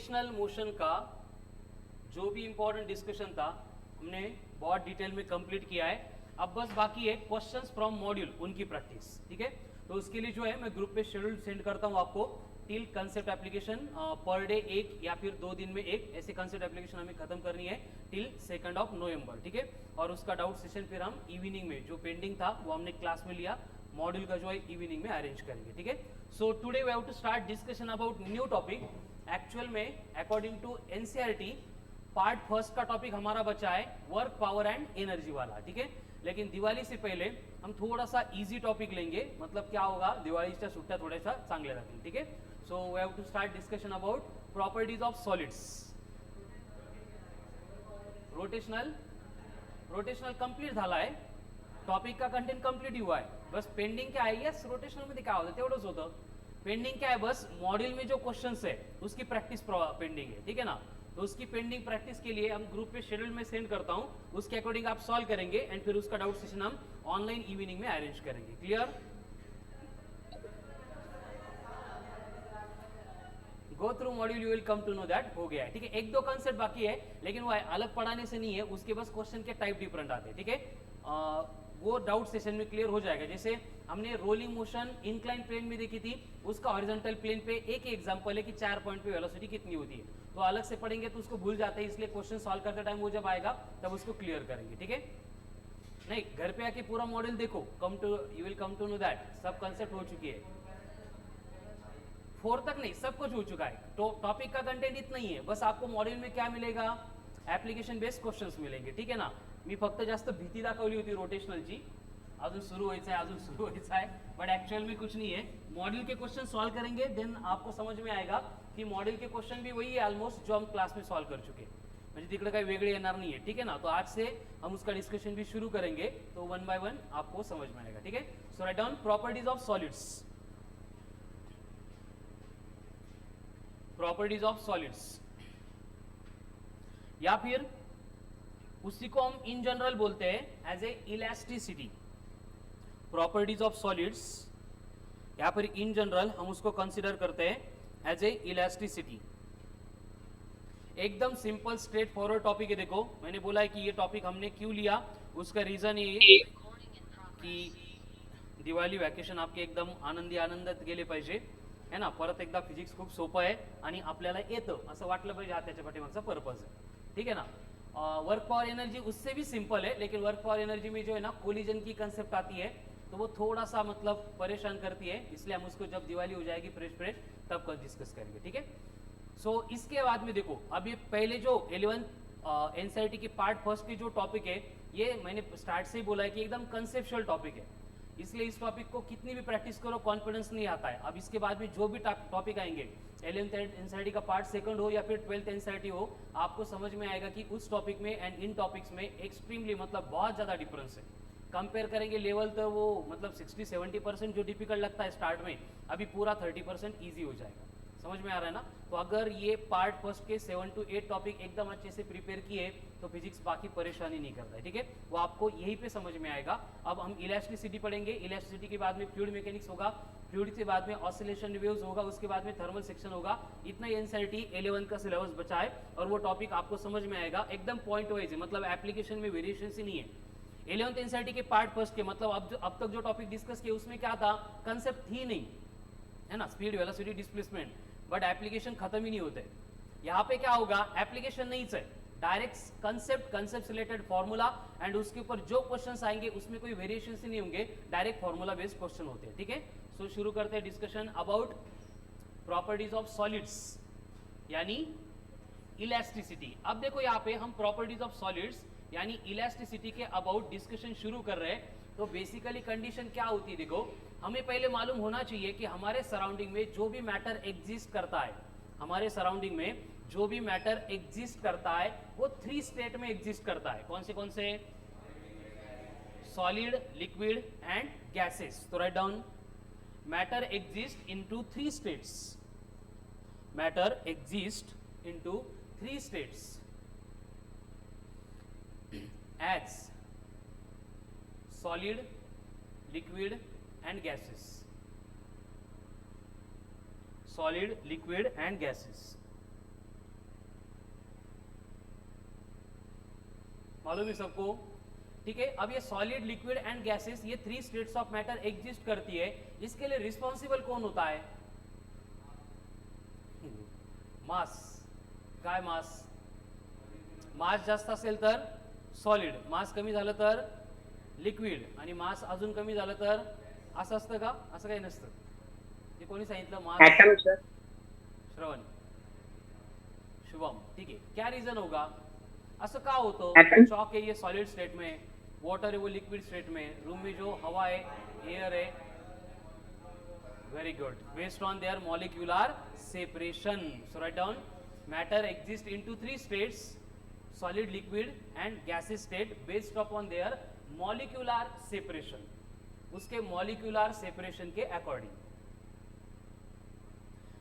Rotational motion का जो भी इंपॉर्टेंट डिस्कशन था हमने बहुत डिटेल में कंप्लीट किया है। अब बस बाकी है क्वेश्चंस फ्रॉम मॉड्यूल, उनकी प्रैक्टिस। ठीक है, तो उसके लिए जो है मैं ग्रुप पे शेड्यूल सेंड करता हूँ आपको। Till concept application per day एक या फिर 2 दिन में एक ऐसे कंसेप्ट एप्लीकेशन हमें खत्म करनी है टिल 2 नवंबर। ठीक है, और उसका डाउट सेशन फिर हम इवनिंग में, जो पेंडिंग था वो हमने क्लास में लिया, मॉड्यूल का जो है इवनिंग में अरेंज करेंगे। ठीक है, so today we have to start discussion about new topic. Actual में according to NCERT part first का टॉपिक हमारा बचा है वर्क पावर एंड एनर्जी वाला। ठीक है, लेकिन दिवाळी से पहले हम थोड़ा सा इजी टॉपिक लेंगे। मतलब क्या होगा, दिवाळीच्या सुट्ट्या थोड्याशा चांगल्या राहतील। ठीक है, so we have to start discussion about properties of solids. Rotational complete झाला आहे, टॉपिक का कंटेंट कंप्लीट हुआ है। बस पेंडिंग क्या है, यस रोटेशनल मध्ये काय होतं तेवढंच होतं। पेंडिंग क्या है, बस मॉड्यूल में जो क्वेश्चंस है उसकी प्रैक्टिस पेंडिंग है। ठीक है ना, तो उसकी पेंडिंग प्रैक्टिस के लिए हम ग्रुप पे शेड्यूल में सेंड करता हूं, उसके अकॉर्डिंग आप सॉल्व करेंगे एंड फिर उसका डाउट सेशन हम ऑनलाइन इवनिंग में अरेंज करेंगे। Clear, go through module you will come to know that. हो गया है। ठीक है, एक दो कंसेप्ट बाकी है लेकिन वो अलग पढ़ाने से नहीं है, उसके बस क्वेश्चन के टाइप डिफरेंट आते हैं। ठीक है, वो डाउट सेशन में क्लियर हो जाएगा। जैसे हमने रोलिंग मोशन इंक्लाइन प्लेन में देखी थी, उसका हॉरिजॉन्टल प्लेन पे एक ही एग्जांपल है कि 4 पॉइंट पे वेलोसिटी कितनी होती है। तो अलग से पढ़ेंगे तो उसको भूल जाते हैं, इसलिए क्वेश्चन सॉल्व करते टाइम वो जब आएगा तब उसको क्लियर करेंगे। ठीक है, नहीं घर पे आके पूरा मॉडल देखो, you will come to know that सब कंसेप्ट हो चुकी है। 4 तक नहीं, सब कुछ हो चुका है। तो टॉपिक का कंटेंट इतना ही है, बस आपको मॉड्यूल में क्या मिलेगा, ऍप्लिकेशन बेस्ड क्वेश्चंस मिलेंगे। ठीक है ना, मी फक्त जास्त भीती दाखवली होती रोटेशनलची, अजून सुरू व्हायचं आहे, बट एक्चुअल में कुछ नहीं है। मॉड्यूल के क्वेश्चन सॉल्व करेंगे देन आपको समझ में आएगा कि मॉड्यूल के क्वेश्चन भी वही है ऑलमोस्ट जो हम क्लास में सॉल्व कर चुके हैं, म्हणजे तिकडे काही वेगळे येणार नहीं है। ठीक है ना, तो आज से हम उसका डिस्कशन भी शुरू करेंगे, तो 1 बाय 1 आपको समझ में आएगा। ठीक है, so write down properties of solids. Properties of solids या फिर उसी को हम इन जनरल बोलते हैं as a elasticity. Properties of solids या फिर इन जनरल हम उसको कंसिडर करते हैं एज ए इलास्टिसिटी। एकदम सिंपल स्ट्रेट फॉरवर्ड टॉपिक है। देखो मैंने बोला है कि ये टॉपिक हमने क्यों लिया, उसका रीजन ये कि दिवाळी वॅकेशन आपके एकदम आनंदात गेले पाहिजे है ना। परत एकदा फिजिक्स खूप सोपं आहे आणि आपल्याला येतं असं वाटलं पाहिजे, हा त्याच्या पाठीमागचा पर्पज है। ठीक है ना, वर्क पावर एनर्जी उससे भी सिंपल है, लेकिन वर्क पावर एनर्जी में जो है ना कोलिजन की कंसेप्ट आती है तो वो थोड़ा सा मतलब परेशान करती है, इसलिए हम उसको जब दिवाली हो जाएगी फ्रेश तब कल डिस्कस करेंगे। ठीक है, सो इसके बाद में देखो अब ये पहले जो 11th एनसीईआरटी की पार्ट फर्स्ट की जो टॉपिक है, ये मैंने स्टार्ट से ही बोला है कि एकदम कंसेप्चुअल टॉपिक है, इसलिए इस टॉपिक को कितनी भी प्रैक्टिस करो कॉन्फिडेंस नहीं आता है। अब इसके बाद में जो भी टॉपिक आएंगे, 11th एनसीईआरटी का पार्ट सेकंड हो या फिर 12th एनसीईआरटी हो, आपको समझ में आएगा कि उस टॉपिक में एंड इन टॉपिक्स में एक्सट्रीमली मतलब बहुत ज़्यादा डिफरेंस है। कंपेयर करेंगे लेवल तो वो मतलब 60-70% जो डिफिकल्ट लगता है स्टार्ट में, अभी पूरा 30% ईजी हो जाएगा। समझ में आ रहा है ना। तो अगर ये पार्ट फर्स्ट के 7 to 8 टॉपिक एकदम अच्छे से प्रिपेयर किए तो फिजिक्स बाकी परेशानी नहीं करता है। ठीक है, वो आपको यहीं पे समझ में आएगा। अब हम इलास्टिसिटी पढ़ेंगे, इलास्टिसिटी के बाद में फ्लूइड मैकेनिक्स होगा, फ्लूइड के बाद में ऑसिलेशन वेव्स होगा, उसके बाद में थर्मल सेक्शन होगा। इतना एनसीईआरटी 11 का सिलेबस बचा है और वो टॉपिक आपको समझ में आएगा एकदम पॉइंट वाइज है, मतलब एप्लीकेशन में वेरिएशन ही नहीं है। 11th एनसीईआरटी के पार्ट फर्स्ट के मतलब अब तक जो टॉपिक डिस्कस किए उसमें क्या था, कंसेप्ट थी नहीं है ना, speed velocity displacement, but application खत्म ही नहीं होते। यहाँ पे क्या होगा, एप्लीकेशन नहीं है, direct concept related formula and उसके ऊपर जो क्वेश्चंस आएंगे उसमें कोई वेरिएशन ही नहीं होंगे, डायरेक्ट फॉर्मूला बेस्ड क्वेश्चन होते हैं। ठीक है, सो शुरू करते हैं discussion about properties of solids यानी इलास्टिसिटी। अब देखो यहाँ पे हम प्रॉपर्टीज ऑफ सॉलिड्स यानी इलास्टिसिटी के अबाउट डिस्कशन शुरू कर रहे हैं। तो बेसिकली कंडीशन क्या होती है, देखो हमें पहले मालूम होना चाहिए कि हमारे सराउंडिंग में जो भी मैटर एग्जिस्ट करता है, हमारे सराउंडिंग में जो भी मैटर एग्जिस्ट करता है वो 3 स्टेट में एग्जिस्ट करता है। कौन से सॉलिड, लिक्विड एंड गैसेस। तो write down, matter exist into 3 states, matter exist into 3 states as solid, liquid and gases, solid, liquid and gases। मालूम है सबको, ठीक है। अब ये सॉलिड, लिक्विड एंड गैसेस, ये 3 स्टेट्स ऑफ मैटर एग्जिस्ट करती है। इसके लिए रिस्पॉन्सिबल कौन होता है? मास. काय मास? मास जास्त असेल तर सॉलिड, मास कमी झालं तर लिक्विड, आणि मास अजून कमी झालं तर असं असतं का? असं काही नसतं. हे कोणी सांगितलं? Mass. Atom sir. Shravan, Shubham, ठीक है। क्या रीजन होगा? असं का होतं? Atom. चॉक है ये सॉलिड स्टेट में, वाटर है वो लिक्विड स्टेट में, रूम में जो हवा है, एयर है, very good, based on their molecular separation. So write down, matter exist into 3 states, solid, liquid and gases state, based upon their molecular separation, उसके मॉलिक्यूलर सेपरेशन के अकॉर्डिंग.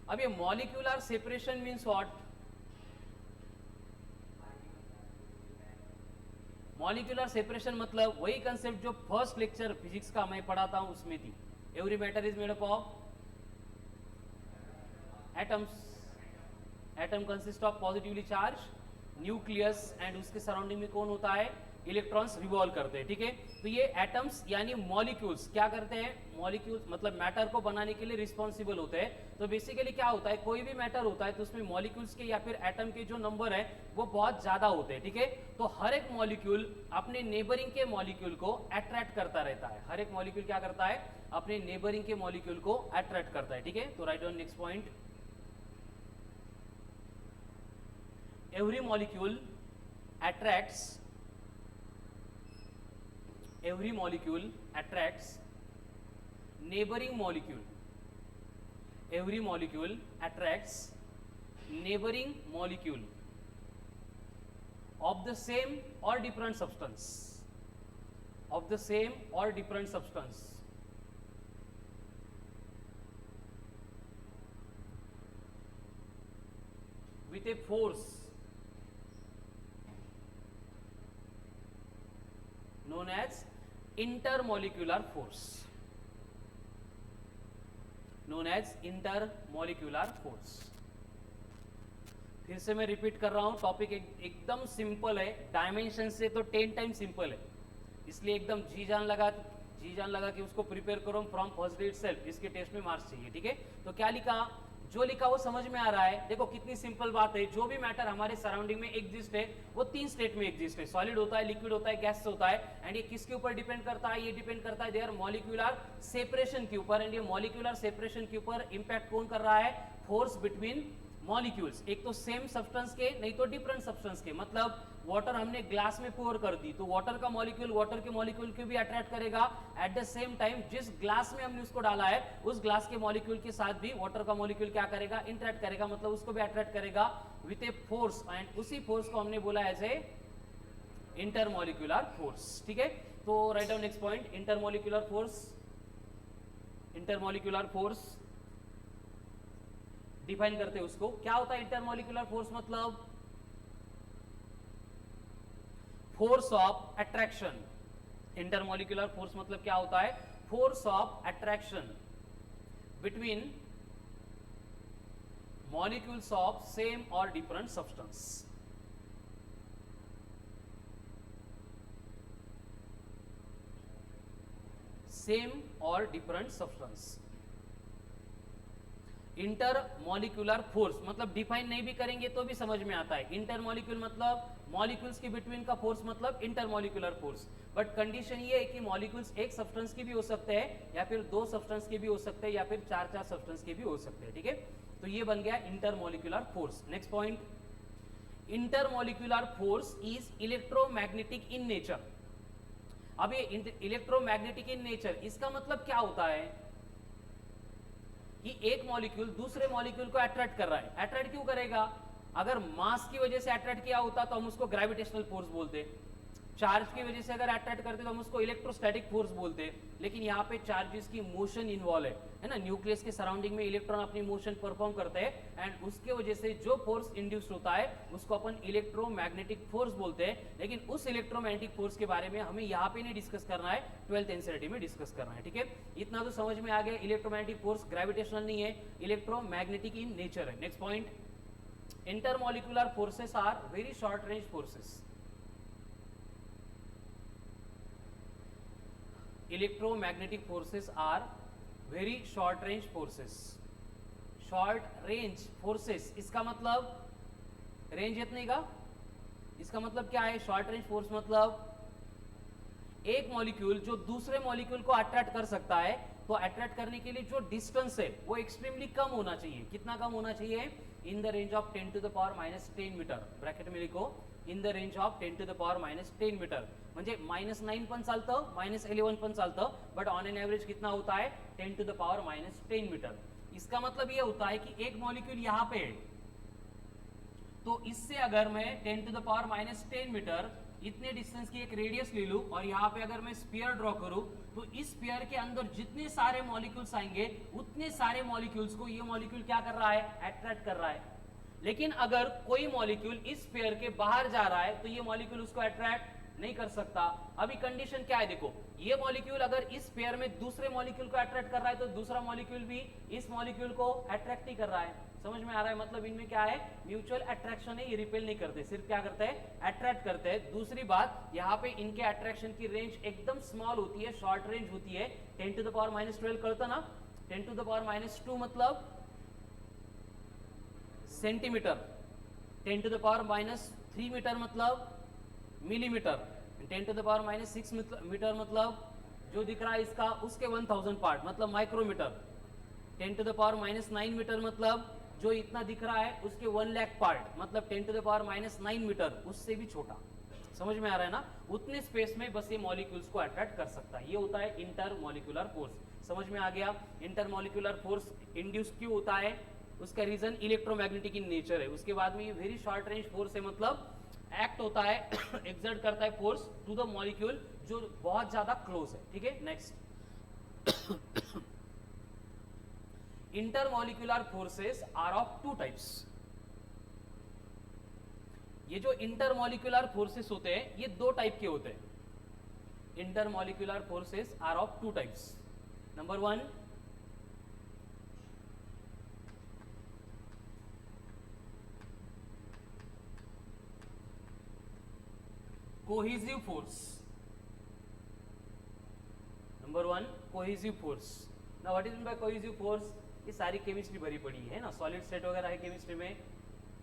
अब ये molecular separation means what? Molecular separation मतलब वही concept जो first lecture physics का मैं पढ़ाता हूं उसमें थी. Every matter is made up of atoms. Atom consist of positively charge nucleus and उसके सराउंडिंग में कौन होता है? इलेक्ट्रॉन्स रिवॉल्व करते हैं, ठीक है। तो ये एटम्स यानी मॉलिक्यूल्स क्या करते हैं? मॉलिक्यूल्स मतलब मैटर को बनाने के लिए रिस्पॉन्सिबल होते हैं. तो बेसिकली क्या होता है, कोई भी मैटर होता है तो उसमें मॉलिक्यूल्स के या फिर एटम के जो नंबर है वो बहुत ज्यादा होते हैं, ठीक है। तो हर एक मॉलिक्यूल अपने नेबरिंग के मॉलिक्यूल को अट्रैक्ट करता रहता है. हर एक मॉलिक्यूल क्या करता है? अपने नेबरिंग के मॉलिक्यूल को अट्रैक्ट करता है, ठीक है। तो right on next point, every molecule attracts neighboring molecule. Every molecule attracts neighboring molecule of the same or different substance, of the same or different substance, with a force known as intermolecular force. known as intermolecular force. फिर से मैं repeat कर रहा हूं, topic एकदम simple है, dimension से तो 10 टाइम सिंपल है, इसलिए एकदम जी जान लगा कि उसको प्रिपेयर करो फ्रॉम फर्स्ट डे इटसेल्फ. इसके टेस्ट में मार्क्स चाहिए, ठीक है। तो क्या लिखा? जो लिखा वो समझ में आ रहा है? देखो कितनी सिंपल बात है. जो भी मैटर हमारे सराउंडिंग में एग्जिस्ट है वो 3 स्टेट में एग्जिस्ट है. सॉलिड होता है, लिक्विड होता है, गैस होता है. एंड ये किसके ऊपर डिपेंड करता है? ये डिपेंड करता है देयर मॉलिक्यूलर सेपरेशन के ऊपर. एंड ये मॉलिक्यूलर सेपरेशन के ऊपर इंपैक्ट कौन कर रहा है? Force between molecules. एक तो सेम सब्सटेंस के, नहीं तो डिफरेंट सब्सटेंस के. मतलब वाटर हमने ग्लास में पोर कर दी तो वाटर का मॉलिक्यूल वाटर के मॉलिक्यूल को भी अट्रैक्ट करेगा. एट द सेम टाइम जिस ग्लास में हमने उसको डाला है उस ग्लास के मॉलिक्यूल के साथ भी वाटर का मॉलिक्यूल क्या करेगा? इंटरैक्ट करेगा, मतलब उसको भी अट्रैक्ट करेगा विथ ए फोर्स. एंड उसी फोर्स को हमने बोला एज ए इंटरमॉलिक्यूलर फोर्स, ठीक है। तो right down next point, intermolecular force. Intermolecular force define करते हैं उसको. क्या होता है इंटरमॉलिक्यूलर फोर्स? मतलब force of attraction. Intermolecular force मतलब क्या होता है? Force of attraction between molecules of same और डिफरेंट सब्सटेंस. सेम और डिफरेंट सब्सटेंस. इंटरमॉलिक्यूलर फोर्स मतलब डिफाइन नहीं भी करेंगे तो भी समझ में आता है. इंटरमॉलिक्यूल मतलब मॉलिक्यूल्स के बिटवीन का फोर्स, मतलब इंटरमॉलिक्यूलर फोर्स. बट कंडीशन ये है कि मॉलिक्यूल्स एक सब्सटेंस के भी हो सकते हैं या फिर 2 सब्सटेंस के भी हो सकते हैं या फिर 4 सब्सटेंस के भी हो सकते हैं, ठीक है। तो ये बन गया intermolecular force. Next point, intermolecular force is electromagnetic in nature. अब ये इलेक्ट्रोमैग्नेटिक इन नेचर, इसका मतलब क्या होता है कि एक मॉलिक्यूल दूसरे मॉलिक्यूल को अट्रैक्ट कर रहा है. अट्रैक्ट क्यों करेगा? अगर मास की वजह से अट्रैक्ट किया होता तो हम उसको ग्रेविटेशनल फोर्स बोलते. चार्ज की वजह से अगर अट्रैक्ट करते तो हम उसको इलेक्ट्रोस्टैटिक फोर्स बोलते. लेकिन यहाँ पे चार्जेस की मोशन इन्वॉल्व है ना. न्यूक्लियस के सराउंडिंग में इलेक्ट्रॉन अपनी मोशन परफॉर्म करते हैं एंड उसके वजह से जो फोर्स इंड्यूस्ड होता है उसको अपन इलेक्ट्रोमैग्नेटिक फोर्स बोलते हैं. लेकिन उस इलेक्ट्रोमैग्नेटिक फोर्स के बारे में हमें यहाँ पे नहीं डिस्कस करना है, 12th एनसीईआरटी में डिस्कस करना है, ठीक है। इतना तो समझ में आ गया, इलेक्ट्रोमैग्नेटिक फोर्स ग्रेविटेशनल नहीं है, इलेक्ट्रोमैग्नेटिक इन नेचर है. Next point, intermolecular forces are very short range forces. Electromagnetic forces are very short range forces. Short range forces इसका मतलब रेंज येत नाही का? इसका मतलब क्या है? शॉर्ट रेंज फोर्स मतलब एक मॉलिक्यूल जो दूसरे मॉलिक्यूल को अट्रैक्ट कर सकता है, तो अट्रैक्ट करने के लिए जो डिस्टेंस है वो एक्सट्रीमली कम होना चाहिए. कितना कम होना चाहिए? In the range of 10 to the power minus 10 metre. Bracket मध्ये लिखो in the range of 10 to the power minus 10 metre. म्हणजे -9 पण चालतं, -11 पण चालतं, बट ऑन एन एवरेज कितना होता है? 10 to the power minus 10 metre. इसका मतलब ये होता है कि एक मॉलिक्यूल यहाँ पे है, तो इससे अगर मैं 10 to the power minus 10 metre इतने डिस्टेंस की एक रेडियस ले लूं और यहाँ पे अगर मैं स्फीयर ड्रॉ करूं, तो इस स्फीयर के अंदर जितने सारे मॉलिक्यूल्स आएंगे उतने सारे मॉलिक्यूल्स को ये मॉलिक्यूल क्या कर रहा है? अट्रैक्ट कर रहा है. लेकिन अगर कोई मॉलिक्यूल इस स्फीयर के बाहर जा रहा है तो ये मॉलिक्यूल उसको अट्रैक्ट नहीं कर सकता. अभी कंडीशन क्या है देखो, ये मॉलिक्यूल अगर इस स्फीयर में दूसरे मॉलिक्यूल को अट्रैक्ट कर रहा है तो दूसरा मॉलिक्यूल भी इस मॉलिक्यूल को अट्रैक्ट नहीं कर रहा है. समझ में आ रहा है? मतलब इनमें क्या है? म्यूचुअल अट्रैक्शन है. ये रिपेल नहीं करते, सिर्फ क्या करते हैं? अट्रैक्ट करते हैं. दूसरी बात, यहाँ पे इनके अट्रैक्शन की रेंज एकदम स्मॉल होती है, शॉर्ट रेंज होती है. 10 to the power minus 12 कळतं ना? 10 to the power minus 2 मतलब centimetre. 10 to the power minus 3 metre मतलब millimetre. 10 to the power minus 6 metre मतलब जो दिख रहा है इसका उसके 1000 पार्ट मतलब micrometre. 10 to the power minus 9 metre मतलब जो इतना दिख रहा है उसके 1 लाख पार्ट मतलब 10 to the power minus 9 metre, उससे भी छोटा. समझ में आ रहा है ना? उतने स्पेस में बस ये मॉलिक्यूल्स को अट्रैक्ट कर सकता है. ये होता है इंटरमॉलिक्यूलर फोर्स. समझ में आ गया? इंटरमॉलिक्यूलर फोर्स इंड्यूस क्यों होता है? उसका रीजन इलेक्ट्रोमैग्नेटिक इन नेचर है. उसके बाद में ये वेरी शॉर्ट रेंज फोर्स है, मतलब एक्ट होता है एक्सर्ट करता है फोर्स टू द मॉलिक्यूल जो बहुत ज्यादा क्लोज है. ठीक है, next. Intermolecular forces are of two types. ये जो इंटरमॉलिक्यूलर फोर्सेस होते हैं ये दो टाइप के होते हैं. Intermolecular forces are of two types. Number 1, cohesive force. Number 1, cohesive force. ना what is mean by cohesive force? ये सारी केमिस्ट्री भरी पड़ी है ना, सॉलिड स्टेट वगैरह है केमिस्ट्री में,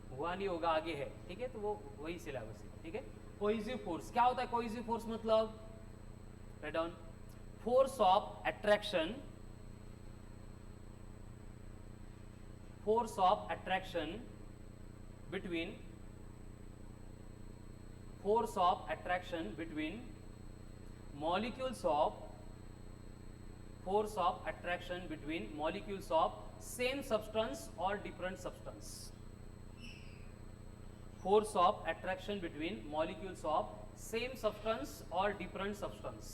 हुआ नहीं होगा आगे है. ठीक है, तो वो वही सिलेबस है. ठीक है, कोहेसिव फोर्स क्या होता है? कोहेसिव फोर्स मतलब write down, force of attraction, force of attraction between, force of attraction between molecules of, force of attraction between molecules of same substance or different substance. Force of attraction between molecules of same substance or different substance.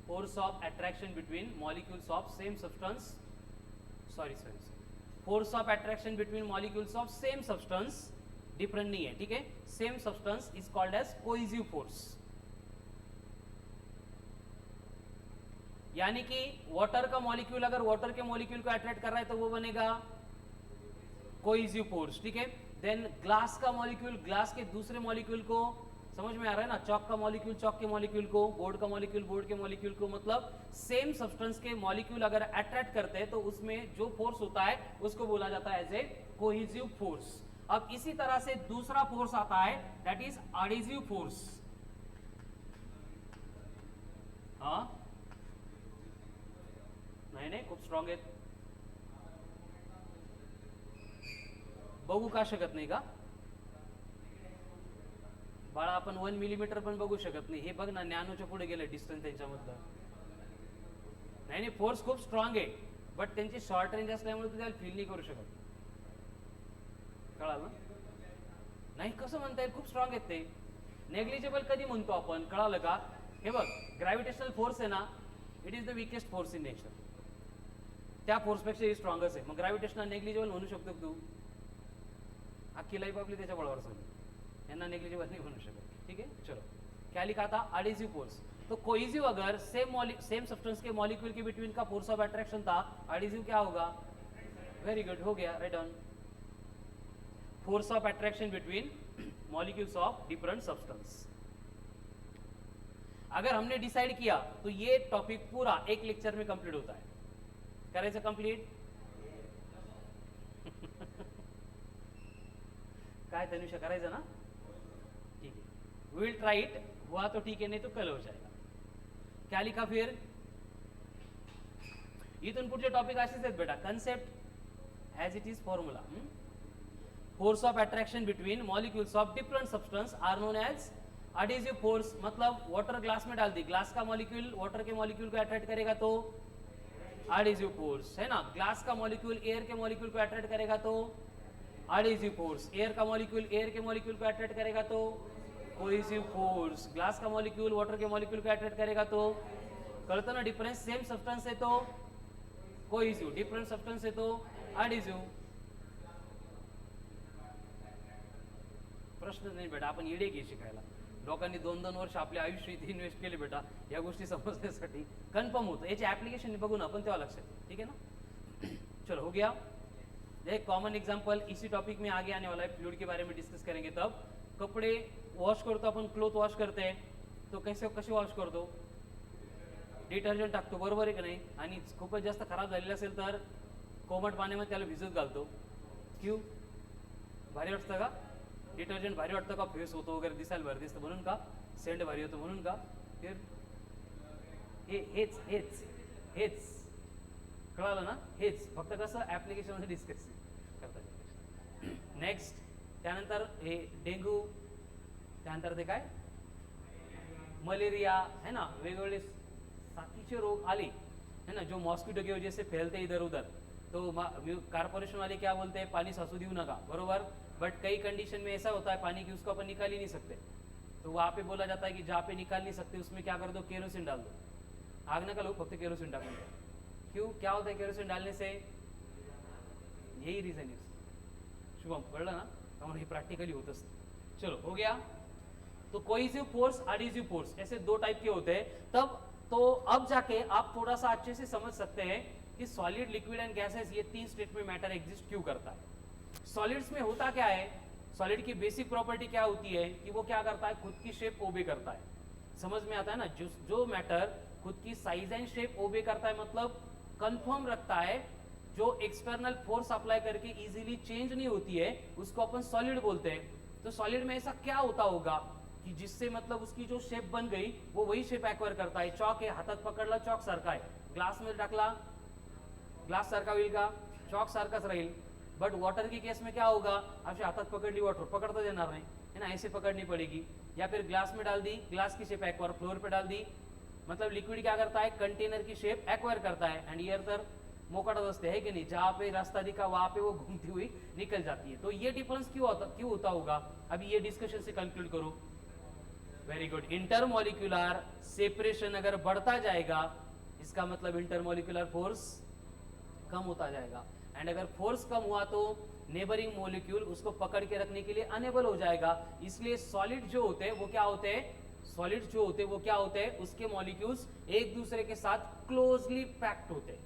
Force of attraction between molecules of same substance, sorry. Force of attraction between molecules of same substance, different नहीं है. ठीक है, same substance is called as cohesive force. यानी कि water का molecule अगर water के molecule को अट्रैक्ट कर रहा है तो वो बनेगा कोहेसिव फोर्स. ठीक है, देन ग्लास का मॉलिक्यूल ग्लास के दूसरे मॉलिक्यूल को, समझ में आ रहा है ना? चॉक का मॉलिक्यूल चॉक के मॉलिक्यूल को, बोर्ड का मॉलिक्यूल बोर्ड के मॉलिक्यूल को, मतलब सेम सब्सटेंस के मॉलिक्यूल अगर अट्रैक्ट करते हैं तो उसमें जो फोर्स होता है उसको बोला जाता है एज ए कोहेसिव फोर्स. अब इसी तरह से दूसरा फोर्स आता है दैट इज एडहेसिव फोर्स. हाँ, नाही खूप स्ट्रॉंग आहेत. बघू का शकत नाही का बाळा? आपण 1 मिलीमीटर पण बघू शकत नाही. हे बघ ना, नॅनोच्या पुढे गेले डिस्टन्स त्यांच्यामधलं. नाही, फोर्स खूप स्ट्रॉंग आहे, बट त्यांची शॉर्ट रेंज असल्यामुळे तू त्याला फील नाही करू शकत. कळालं नाही? कसं म्हणता येईल? खूप स्ट्रॉंग आहेत ते. नेग्लिजिबल कधी म्हणतो आपण? कळालं का? हे बघ, ग्रॅव्हिटेशनल फोर्स आहे ना, it is the weakest force in nature. त्या फोर्सपेक्षा हे स्ट्रॉंगच आहे. मग ग्रॅव्हिटेशनल नेग्लिजिबल म्हणू शकतो तू? अख्खी लाईफ आपली त्याच्या बळावर चालली, यांना नेग्लिजिबल नहीं होना शकत. ठीक है, चलो क्या लिखा था? Adhesive force. तो कोहेसिव अगर सेम सब्सटेंस के मॉलिक्यूल के बिटवीन का फोर्स ऑफ अट्रैक्शन था, एडहेसिव क्या होगा? वेरी गुड, हो गया, write down. Force of attraction between molecules of different substance. अगर हमने डिसाइड किया तो ये टॉपिक पूरा एक लेक्चर में कंप्लीट होता है. करायचं कंप्लीट? काय तनुषा, करायचं ना? ठीक है, विल ट्राई इट. हुआ तो ठीक है, नहीं तो कल हो जाएगा. क्या लिखा फिर? इथून पुढचे टॉपिक असेच आहेत बेटा. Concept as it is formula. Force of attraction between molecules of different substance are known as adhesive force. मतलब वाटर ग्लास में डाल दी, ग्लास का मॉलिक्यूल वाटर के मॉलिक्यूल को अट्रैक्ट करेगा तो एडिसिव फोर्स है ना. ग्लास का मॉलिक्यूल एयर के मॉलिक्यूल को अट्रैक्ट करेगा तो एडिसिव फोर्स. एयर का मॉलिक्यूल एयर के मॉलिक्यूल को अट्रैक्ट करेगा तो कोहेसिव फोर्स. ग्लास का मॉलिक्यूल वाटर के मॉलिक्यूल को अट्रैक्ट करेगा तो, कळतं ना डिफरन्स. सेम सब्सटेंस है तो कोहेसिव, डिफरंट सब्सटेंस है तो एडिसिव. प्रश्न नाही बेटा, आपण इडे घे शिकायला. लोकांनी 2-2 वर्ष आपले आयुष्य इथे इन्व्हेस्ट केले बेटा या गोष्टी समजण्यासाठी. कन्फर्म होतं, याचे ऍप्लिकेशन बघू ना आपण तेव्हा लक्षात येईल. ठीक है ना. चलो हो गया. एक कॉमन एग्जांपल इसी टॉपिक में आगे आने वाला है, फ्लूइड के बारे में डिस्कस करेंगे. तब कपडे वॉश करतो आपण, क्लोथ वॉश करते तो कसे वॉश करतो? डिटर्जंट टाकतो, बरोबर आहे का नाही? आणि खूपच जास्त खराब झालेलं असेल तर कोमट पाण्यामध्ये त्याला भिजत घालतो. क्यू? भारी वाटतं का डिटर्जंट? भारी वाटतं का? फेस होतो वगैरे, दिसायला भारी दिसतं म्हणून का? सेंट भारी होतो म्हणून का? फिर हेच हेच हेच कळालं ना? हेच फक्त कसं ॲप्लिकेशनमध्ये डिस्कस करतात. नेक्स्ट त्यानंतर हे डेंग्यू, त्यानंतर ते काय मलेरिया है ना, वेगवेगळे साथीचे रोग आले है ना, जो मॉस्किटो की वजह से फैलते इधर उधर. तो कारपोरेशन वाले क्या बोलते हैं, पानी सासू देऊ नका, बरोबर. बट कई कंडीशन में ऐसा होता है पानी की उसको अपन निकाल ही नहीं सकते. तो वहाँ पे बोला जाता है कि जहाँ पे निकाल नहीं सकते उसमें क्या कर दो, केरोसिन डाल दो. आग नका लो, फक्त केरोसिन टाकून दो. क्यों? क्या होता है केरोसिन डालने से? यही रीजन है. शुभम कळलं ना? हमारे ये प्रैक्टिकली होता है. चलो हो गया. तो कोहेसिव फोर्स, एडिसिव फोर्स, ऐसे 2 टाइप के होते हैं. तब तो अब जाके आप थोड़ा सा अच्छे से समझ सकते हैं कि सॉलिड, लिक्विड एंड गैसेस, ये 3 स्टेट में मैटर एग्जिस्ट क्यों करता है. सॉलिड्स में होता क्या है, सॉलिड की बेसिक प्रॉपर्टी क्या होती है कि वो क्या करता है, खुद की शेप ओबे करता है. समझ में आता है ना? जो मैटर खुद की साइज एंड शेप ओबे करता है, मतलब कंफर्म रखता है, जो एक्सटर्नल फोर्स अप्लाई करके इजीली चेंज नहीं होती है, उसको अपन सॉलिड बोलते हैं. तो सॉलिड में ऐसा क्या होता होगा कि जिससे मतलब उसकी जो शेप बन गई वो वही शेप एक्वायर करता है. चॉक है, हातात पकडला चॉक सारखा आहे, ग्लास मध्ये टाकला ग्लास सारखा होईल का? चॉक सारखाच राहील. बट वाटर की केस में क्या होगा, आपसे हाथात पकड़ ली वाटर, पकड़ता देना नहीं है ना, ऐसे पकड़नी पड़ेगी. या फिर ग्लास में डाल दी, ग्लास की शेप एक्वायर, फ्लोर पे डाल दी, मतलब लिक्विड क्या करता है, कंटेनर की शेप एक्वायर करता है. एंड ईयर तर मोकड़ा दस्ते है कि नहीं, जहाँ पे रास्ता दिखा वहां पे वो घूमती हुई निकल जाती है. तो ये डिफरेंस क्यों होता होगा, अभी ये डिस्कशन से कंक्लूड करो. Very good. इंटरमोलिकुलर सेपरेशन अगर बढ़ता जाएगा, इसका मतलब इंटरमोलिकुलर फोर्स कम होता जाएगा. एंड अगर फोर्स कम हुआ तो नेबरिंग मॉलिक्यूल उसको पकड़ के रखने के लिए अनेबल हो जाएगा. इसलिए सॉलिड जो होते हैं वो क्या होते हैं, सॉलिड जो होते हैं वो क्या होते हैं, उसके मॉलिक्यूल्स एक दूसरे के साथ क्लोजली पैक्ड होते हैं.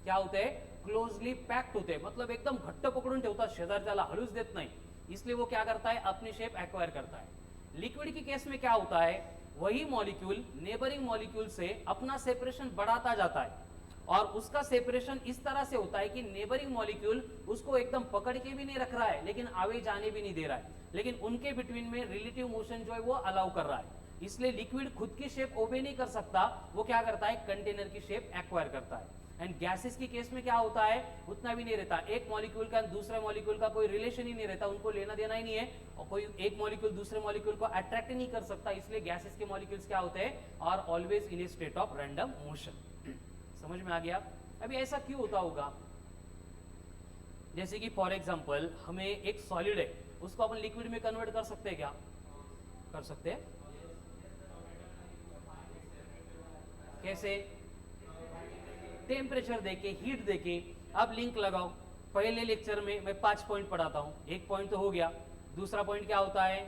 क्या होते हैं? क्लोजली पैक्ड होते हैं, मतलब एकदम घट्ट पकडून ठेवतात, शेजारच्याला हलूच देत नाही. इसलिए वो क्या करता है, अपनी शेप एक्वायर करता है. लिक्विड की केस में क्या होता है, वही मॉलिक्यूल नेबरिंग मॉलिक्यूल से अपना सेपरेशन बढ़ाता जाता है, और उसका सेपरेशन इस तरह से होता है कि नेबरिंग मॉलिक्यूल उसको एकदम पकड़ के भी नहीं रख रहा है लेकिन आगे जाने भी नहीं दे रहा है, लेकिन उनके बिटवीन में रिलेटिव मोशन जो है वो अलाउ कर रहा है. इसलिए लिक्विड खुद की शेप ओबे नहीं कर सकता, वो क्या करता है, कंटेनर की शेप एक्वायर करता है. एंड गैसेस की केस में क्या होता है, उतना भी नहीं रहता. एक मॉलिक्यूल का दूसरे मॉलिक्यूल का कोई रिलेशन ही नहीं रहता, उनको लेना देना ही नहीं है, और कोई एक मॉलिक्यूल दूसरे मॉलिक्यूल को अट्रैक्ट नहीं कर सकता. इसलिए गैसेस के मॉलिक्यूल्स क्या होते हैं, are always in a state of random motion. समझ में आ गया? अभी ऐसा क्यों होता होगा, जैसे कि फॉर एग्जांपल हमें एक सॉलिड है, उसको अपन लिक्विड में कन्वर्ट कर सकते हैं क्या? कर सकते हैं. कैसे? टेम्परेचर देके, हीट देके. अब लिंक लगाओ. पहले लेक्चर में मैं 5 पॉइंट पढ़ाता हूं, एक पॉइंट तो हो गया. दूसरा पॉइंट क्या होता है,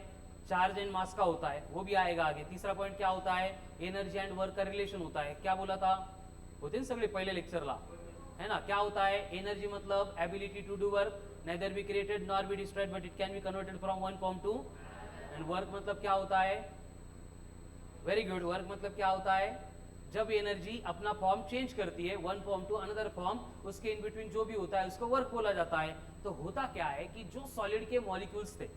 चार्ज एंड मास का होता है, वो भी आएगा आगे. तीसरा पॉइंट क्या होता है, एनर्जी एंड वर्क का रिलेशन होता है. क्या बोला था, होते सगळे पहले लेक्चरला है ना. क्या होता है, एनर्जी मतलब ability to do work, neither be created nor be destroyed but it can be converted from one form to. And work मतलब क्या होता है, वेरी गुड. वर्क मतलब क्या होता है? जब एनर्जी अपना फॉर्म चेंज करती है one form to another form, उसके इन बिटवीन जो भी होता है उसको वर्क बोला जाता है. तो होता क्या है कि जो सॉलिड के मॉलिक्यूल्स थे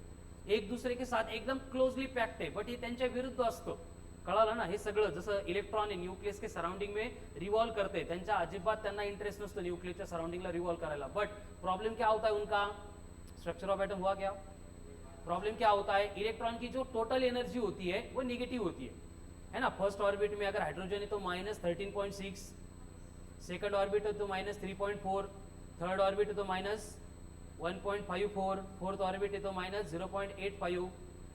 एक दुसरे के साथ एकदम क्लोजली पॅक्ड आहे, बट हे त्यांच्या विरुद्ध असतो. कळालं ना? हे सगळं जसं इलेक्ट्रॉन न्यूक्लियस के सराउंडिंग में रिवॉल्व करते, त्यांच्या अजिबात त्यांना इंटरेस्ट नसतो न्यूक्लियसच्या सराउंडिंगला रिवॉल्व करायला. बट प्रॉब्लम क्या होता है उनका? स्ट्रक्चर ऑफ एटम हुआ क्या? प्रॉब्लम क्या होता है? इलेक्ट्रॉन की जो टोटल एनर्जी होती है वो निगेटिव होती है ना. फर्स्ट ऑर्बिट में अगर हाइड्रोजन है तो -13.6, सेकंड ऑर्बिट है तो -3.4, थर्ड ऑर्बिट है तो -1.54, फोर्थ ऑर्बिट है तो -0.85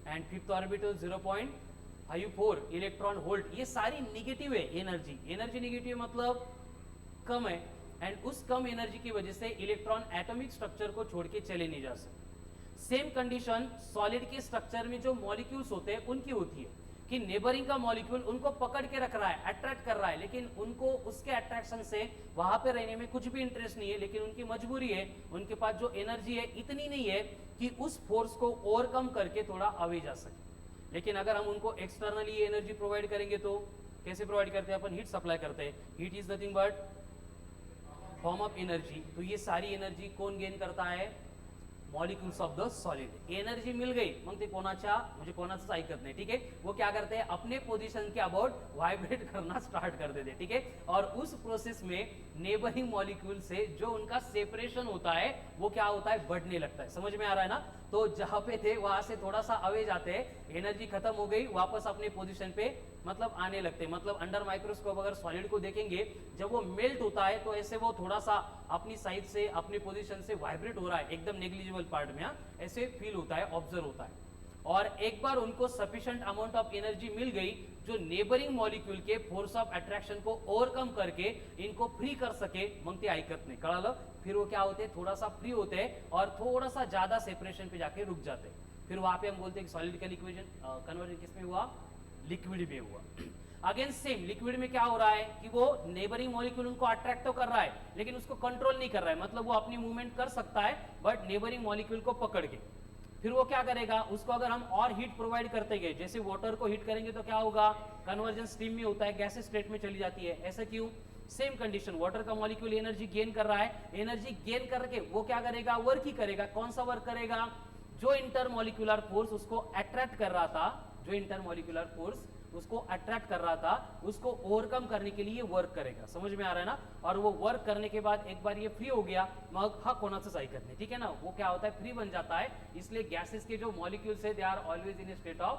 एंड फिफ्थ ऑर्बिट है 0.54 इलेक्ट्रॉन वोल्ट. ये सारी निगेटिव है एनर्जी. एनर्जी निगेटिव मतलब कम है, एंड उस कम एनर्जी की वजह से इलेक्ट्रॉन एटॉमिक स्ट्रक्चर को छोड़ के चले नहीं जा सकते. सेम कंडीशन सॉलिड के स्ट्रक्चर में जो मॉलिक्यूल्स होते हैं उनकी होती है कि नेबरिंग का मॉलिक्यूल उनको पकड़ के रख रहा है, अट्रैक्ट कर रहा है, लेकिन उनको उसके अट्रैक्शन से वहां पे रहने में कुछ भी इंटरेस्ट नहीं है. लेकिन उनकी मजबूरी है, उनके पास जो एनर्जी है इतनी नहीं है कि उस फोर्स को ओवरकम करके थोड़ा अवे जा सके. लेकिन अगर हम उनको एक्सटर्नली एनर्जी प्रोवाइड करेंगे तो कैसे प्रोवाइड करते हैं? अपन हीट सप्लाई करते हैं. Heat is nothing but form of energy. तो ये सारी एनर्जी कौन गेन करता है? Molecules of the solid. Energy मिल गई मग ते कोणाच्या म्हणजे कोणाचंच ऐकत नाही. ठीक है, वो क्या करते हैं? अपने पोजीशन के अबाउट वाइब्रेट करना स्टार्ट कर देते. ठीक है, और उस प्रोसेस में नेबरिंग मॉलिक्यूल से जो उनका सेपरेशन होता है वो क्या होता है? बढ़ने लगता है. समझ में आ रहा है ना? तो जहां पे थे वहां से थोड़ा सा अवे जाते हैं, एनर्जी खत्म हो गई, वापस अपने पोजीशन पे मतलब आने लगते. मतलब अंडर माइक्रोस्कोप अगर सॉलिड को देखेंगे, जब वो मेल्ट होता है तो ऐसे वो थोड़ा सा अपनी साइड से अपनी पोजीशन से वाइब्रेट हो रहा है, एकदम नेग्लिजिबल पार्ट में ऐसे फील होता है, ऑब्जर्व होता है. और एक बार उनको सफिशिएंट अमाउंट ऑफ एनर्जी मिल गई जो नेबरिंग मॉलिक्यूल के फोर्स ऑफ अट्रैक्शन को ओवरकम करके इनको फ्री कर सके, मग ते ऐकत नाही. कळालं? फिर वो क्या होते हैं? थोड़ा सा फ्री होते हैं और थोड़ा सा ज्यादा सेपरेशन पे जाके रुक जाते हैं. फिर वहां पे हम बोलते हैं कि सॉलिड का लिक्विड कन्वर्जन किसमें हुआ? लिक्विड में हुआ. अगेन सेम लिक्विड में क्या हो रहा है कि वो नेबरिंग मॉलिक्यूल उनको अट्रैक्ट तो कर रहा है लेकिन उसको कंट्रोल नहीं कर रहा है. मतलब वो अपनी मूवमेंट कर सकता है बट नेबरिंग मॉलिक्यूल को पकड़ के. फिर वो क्या करेगा? उसको अगर हम और हीट प्रोवाइड करते गए, जैसे वाटर को हीट करेंगे तो क्या होगा? कन्वर्जन स्टीम में होता है, गैसेस स्टेट में चली जाती है. ऐसा क्यों? सेम कंडीशन, वाटर का मॉलिक्यूल एनर्जी गेन कर रहा है, एनर्जी गेन करके वो क्या करेगा? वर्क ही करेगा. कौन सा वर्क करेगा? जो इंटरमॉलिक्यूलर फोर्स उसको अट्रैक्ट कर रहा था, जो इंटरमॉलिक्यूलर फोर्स उसको अट्रैक्ट कर रहा था, उसको ओवरकम करने के लिए वर्क करेगा. समझ में आ रहा है ना? और वो वर्क करने के बाद एक बार ये फ्री हो गया, मग हा कोणाचंच ऐकत नाही. ठीक है ना? वो क्या होता है? फ्री बन जाता है. इसलिए गैसेस के जो मॉलिक्यूल्स है they are always in a state of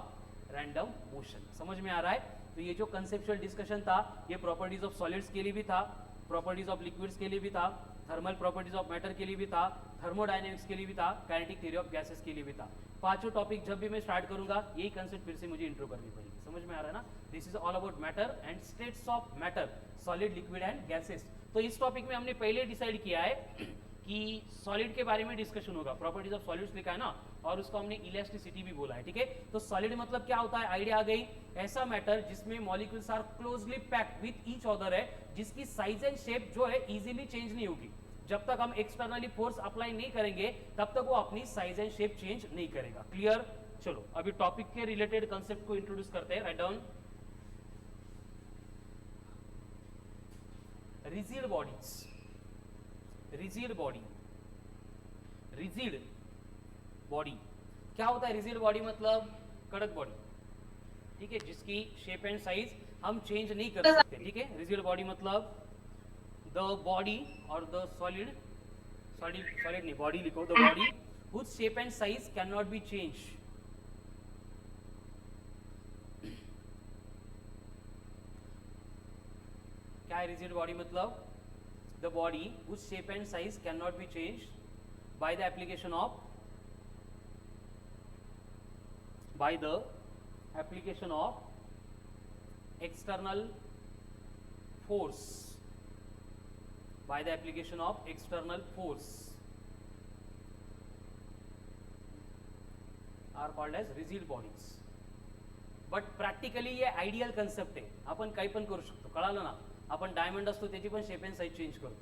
random motion. समझ में आ रहा है? तो ये जो कंसेप्चुअल डिस्कशन था ये प्रॉपर्टीज ऑफ सॉलिड्स के लिए भी था, प्रॉपर्टीज ऑफ लिक्विड्स के लिए भी था, थर्मल प्रॉपर्टीज ऑफ मैटर के लिए भी था, थर्मोडायनेमिक्स के लिए भी था, काइनेटिक थ्योरी ऑफ गैसेस के लिए भी था. पांचों टॉपिक जब भी मैं स्टार्ट करूंगा यही कंसेप्ट फिर से मुझे इंट्रो करनी पड़ेगी. समझ में आ रहा है ना? This is all about matter and states of matter, solid, liquid and gases. तो इस टॉपिक में हमने पहले डिसाइड किया है कि सॉलिड के बारे में डिस्कशन होगा. प्रॉपर्टीज ऑफ सॉलिड्स लिखा है ना, और उसको हमने इलास्टिसिटी भी बोला है. ठीक है, तो सॉलिड मतलब क्या होता है? आइडिया आ गई. ऐसा मैटर जिसमें molecules are closely packed with each other है, जिसकी साइज एंड शेप जो है इजीली चेंज नहीं होगी. जब तक हम एक्सटर्नली फोर्स अप्लाई नहीं करेंगे तब तक वो अपनी साइज एंड शेप चेंज नहीं करेगा. क्लियर? चलो अभी टॉपिक के रिलेटेड कंसेप्ट को इंट्रोड्यूस करते हैं. Write down. Rigid bodies, rigid body, rigid body क्या होता है? रिजिड बॉडी मतलब कड़क बॉडी. ठीक है, जिसकी शेप एंड साइज हम चेंज नहीं कर सकते. ठीक है, रिजिड बॉडी मतलब द बॉडी और द सॉलिड, सॉलिड नहीं, बॉडी लिखो. The body whose shape and size cannot be changed. क्या है रिजिड बॉडी मतलब? The body whose shape and size cannot be changed by the application of external force, by the application of external force are called as rigid bodies. But practically ये ideal concept आहे. आपण काही पण करू शकतो. कळालं ना? आपण डायमंड असतो त्याची पण शेप अँड साईज चेंज करतो.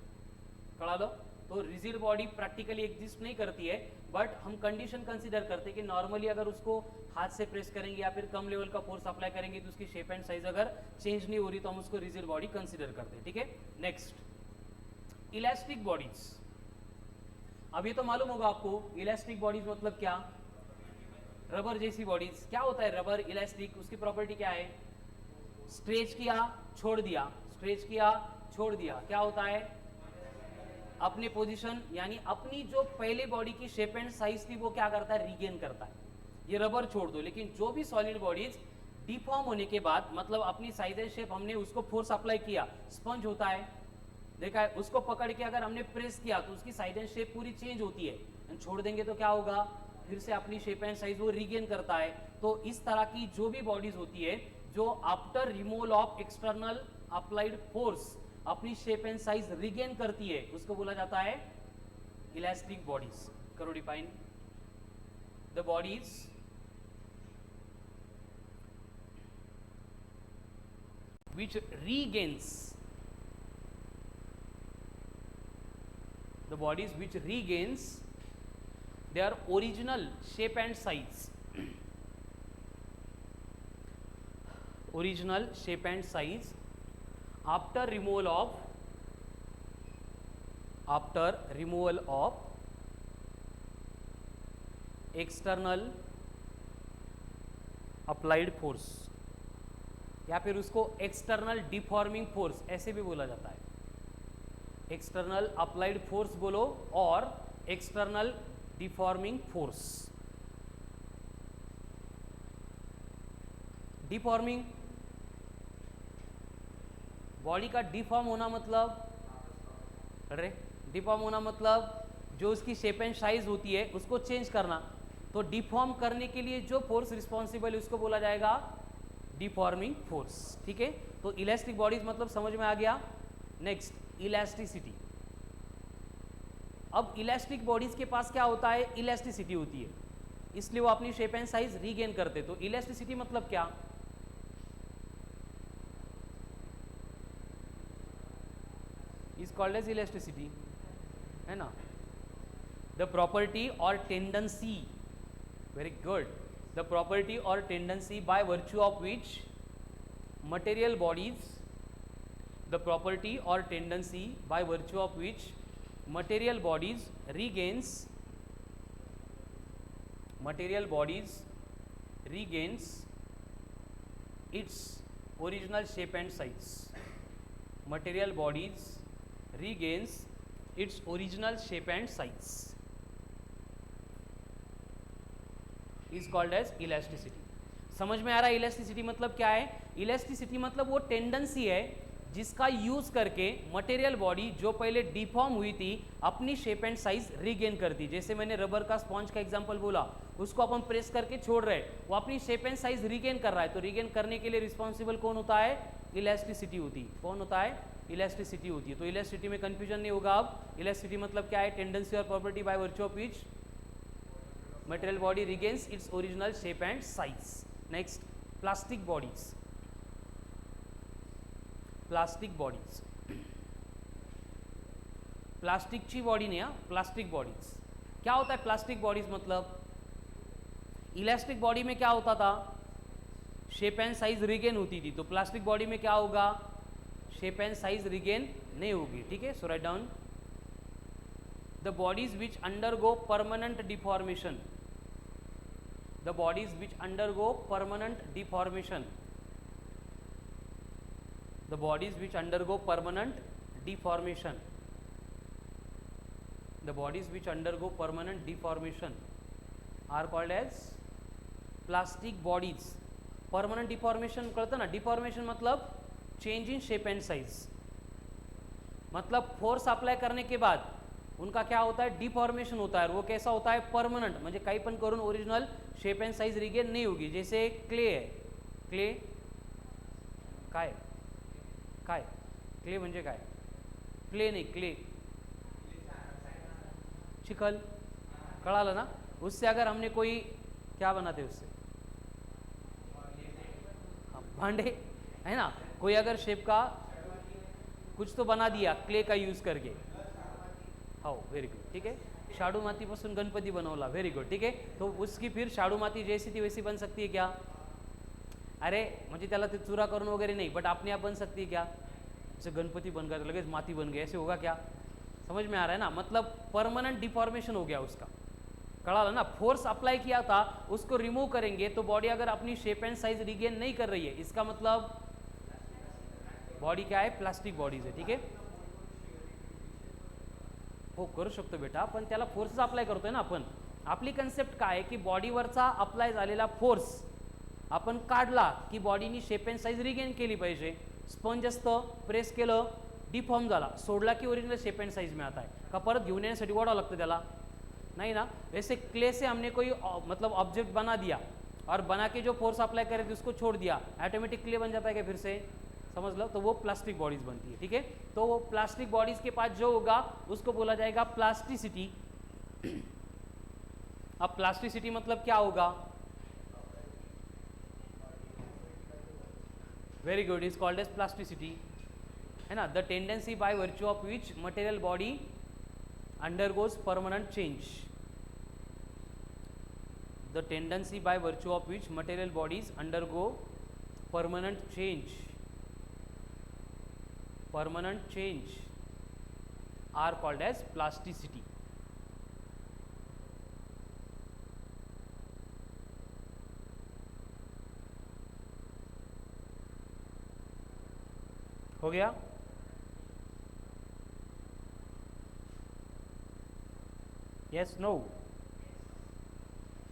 कळालं? तो रिजिड बॉडी प्रैक्टिकली एग्जिस्ट नहीं करती है, बट हम कंडीशन कंसीडर करते हैं कि नॉर्मली अगर उसको हाथ से प्रेस करेंगे या फिर कम लेवल का फोर्स अप्लाई करेंगे तो उसकी शेप एंड साइज अगर चेंज नहीं हो रही तो हम उसको रिजिड बॉडी कंसीडर करते हैं, ठीक है। Next elastic bodies. अब ये तो मालूम होगा आपको इलास्टिक बॉडीज मतलब क्या, रबर जैसी बॉडीज। क्या होता है रबर इलास्टिक, उसकी प्रॉपर्टी क्या है, स्ट्रेच किया छोड़ दिया, स्ट्रेच किया छोड़ दिया, क्या होता है, अपने पोजीशन यानी अपनी जो पहले बॉडी की शेप एंड साइज थी वो क्या करता है, रीगेन करता है। ये रबर छोड़ दो, लेकिन जो भी सॉलिड बॉडीज डिफॉर्म होने के बाद मतलब अपनी साइज एंड शेप हमने उसको फोर्स अप्लाई किया, स्पंज होता है, देखा है, उसको पकड़ के अगर हमने प्रेस किया तो उसकी साइज एंड शेप पूरी चेंज होती है, छोड़ देंगे तो क्या होगा, फिर से अपनी शेप एंड साइज वो रीगेन करता है। तो इस तरह की जो भी बॉडीज होती है जो after removal of external applied force अपनी शेप एंड साइज रिगेन करती है उसको बोला जाता है इलास्टिक बॉडीज। करो define the bodies which regains, the bodies which regains their original shape and size, original shape and size after removal of external applied force, या फिर उसको एक्सटर्नल डिफॉर्मिंग फोर्स ऐसे भी बोला जाता है, एक्सटर्नल अप्लाइड फोर्स बोलो और external deforming force. Deforming body का डिफॉर्म होना मतलब, अरे डिफॉर्म होना मतलब जो उसकी शेप एंड साइज होती है उसको चेंज करना, तो डिफॉर्म करने के लिए जो फोर्स रिस्पॉन्सिबल है उसको बोला जाएगा डिफॉर्मिंग फोर्स, ठीक है। तो इलास्टिक बॉडीज मतलब समझ में आ गया। Next elasticity. अब इलास्टिक बॉडीज के पास क्या होता है, इलास्टिसिटी होती है, इसलिए वो अपनी शेप एंड साइज रीगेन करते। तो इलास्टिसिटी मतलब क्या, इज कॉल्ड एज इलास्टिसिटी, है ना। द प्रॉपर्टी और tendency, very good, the property or tendency by virtue of which material bodies, the property or tendency by virtue of which material bodies regains its original shape and size, material bodies regains its original shape and size is called as elasticity. समझ में आ रहा है elasticity मतलब क्या है। Elasticity मतलब वो tendency है जिसका यूज करके मटेरियल बॉडी जो पहले डिफॉर्म हुई थी अपनी शेप एंड साइज रीगेन करती। जैसे मैंने रबर का स्पॉन्ज का एग्जांपल बोला, उसको अपन प्रेस करके छोड़ रहे, वो अपनी शेप एंड साइज रीगेन कर रहा है, तो रीगेन करने के लिए रिस्पॉन्सिबल कौन होता है, इलास्टिसिटी होती है। कौन होता है, इलास्टिसिटी होती है। तो इलास्टिसिटी में कंफ्यूजन नहीं होगा। अब इलास्टिसिटी मतलब क्या है, टेंडेंसी और property bye virtue of which material body regains its original shape and size. Next, plastic bodies. Plastic bodies. Plastic ची बॉडी नहीं, प्लास्टिक बॉडीज। क्या होता है प्लास्टिक बॉडीज मतलब, इलास्टिक बॉडी में क्या होता था, शेप एंड साइज रिगेन होती थी, तो प्लास्टिक बॉडी में क्या होगा, शेप एंड साइज रिगेन नहीं होगी, ठीक है। So write down the bodies which undergo permanent deformation, the bodies which undergo permanent deformation, the bodies which undergo permanent deformation, the bodies which undergo permanent deformation are called as plastic bodies. permanent deformation कळतं ना, deformation मतलब change in shape and size, मतलब force apply करने के बाद उनका क्या होता है, डिफॉर्मेशन होता है। और वो कैसा होता है, परमनंट, म्हणजे काही पण करून original shape and size regain नहीं होगी। जैसे क्ले है, क्ले काय काय क्ले म्हणजे काय, क्ले नहीं, क्ले चिखल, कळालं ना। उससे अगर हमने कोई क्या बनाते उससे, भांडे है ना, कोई अगर शेप का कुछ तो बना दिया क्ले का यूज करके, हो, व्हेरी गुड. ठीक आहे. शाडू मातीपासून गणपती बनवला, व्हेरी गुड. ठीक आहे. तो उसकी फिर शाडू माती जैसी थी वैसी बन सकती है क्या? अरे म्हणजे त्याला ते चूरा करून वगैरह नहीं, बट अपने आप बन सकती है क्या? जैसे गणपति बन गया तो लगे माती बन गई, ऐसे होगा क्या? समझ में आ रहा है ना? मतलब परमानेंट डिफॉर्मेशन हो गया उसका. कड़ा ना, फोर्स अप्लाई किया था उसको रिमूव करेंगे तो बॉडी अगर अपनी शेप एंड साइज रिगेन नहीं कर रही है, इसका मतलब बॉडी क्या है? प्लास्टिक बॉडीज है. ठीक आहे. हो, करू शकतो बेटा, पण त्याला फोर्सच अप्लाय करतोय ना आपण. आपली कन्सेप्ट काय आहे की बॉडीवरचा अप्लाय झालेला फोर्स आपण काढला की बॉडीनी शेप अँड साईज रिगेन केली पाहिजे. स्पंज असतं, प्रेस केलं, डिफॉर्म झाला, सोडला की ओरिजिनल शेप अँड साइज मिळत आहे का? परत घेऊन येण्यासाठी ओढावं लागतं त्याला? नहीं ना. वैसे क्ले से हमने कोई मतलब ऑब्जेक्ट बना दिया और बना के जो फोर्स अप्लाई करे थे उसको छोड़ दिया, ऑटोमेटिक क्ले बन जाता है क्या फिर से? समझ लो. तो वो प्लास्टिक बॉडीज बनती है. ठीक है. तो वो प्लास्टिक बॉडीज के पास जो होगा उसको बोला जाएगा प्लास्टिसिटी. अब प्लास्टिसिटी मतलब क्या होगा? Very good, is called as plasticity, है ना. The tendency by virtue of which material body undergoes permanent change. The tendency by virtue of which material bodies undergo permanent change are called as plasticity. हो गया? Yes, no.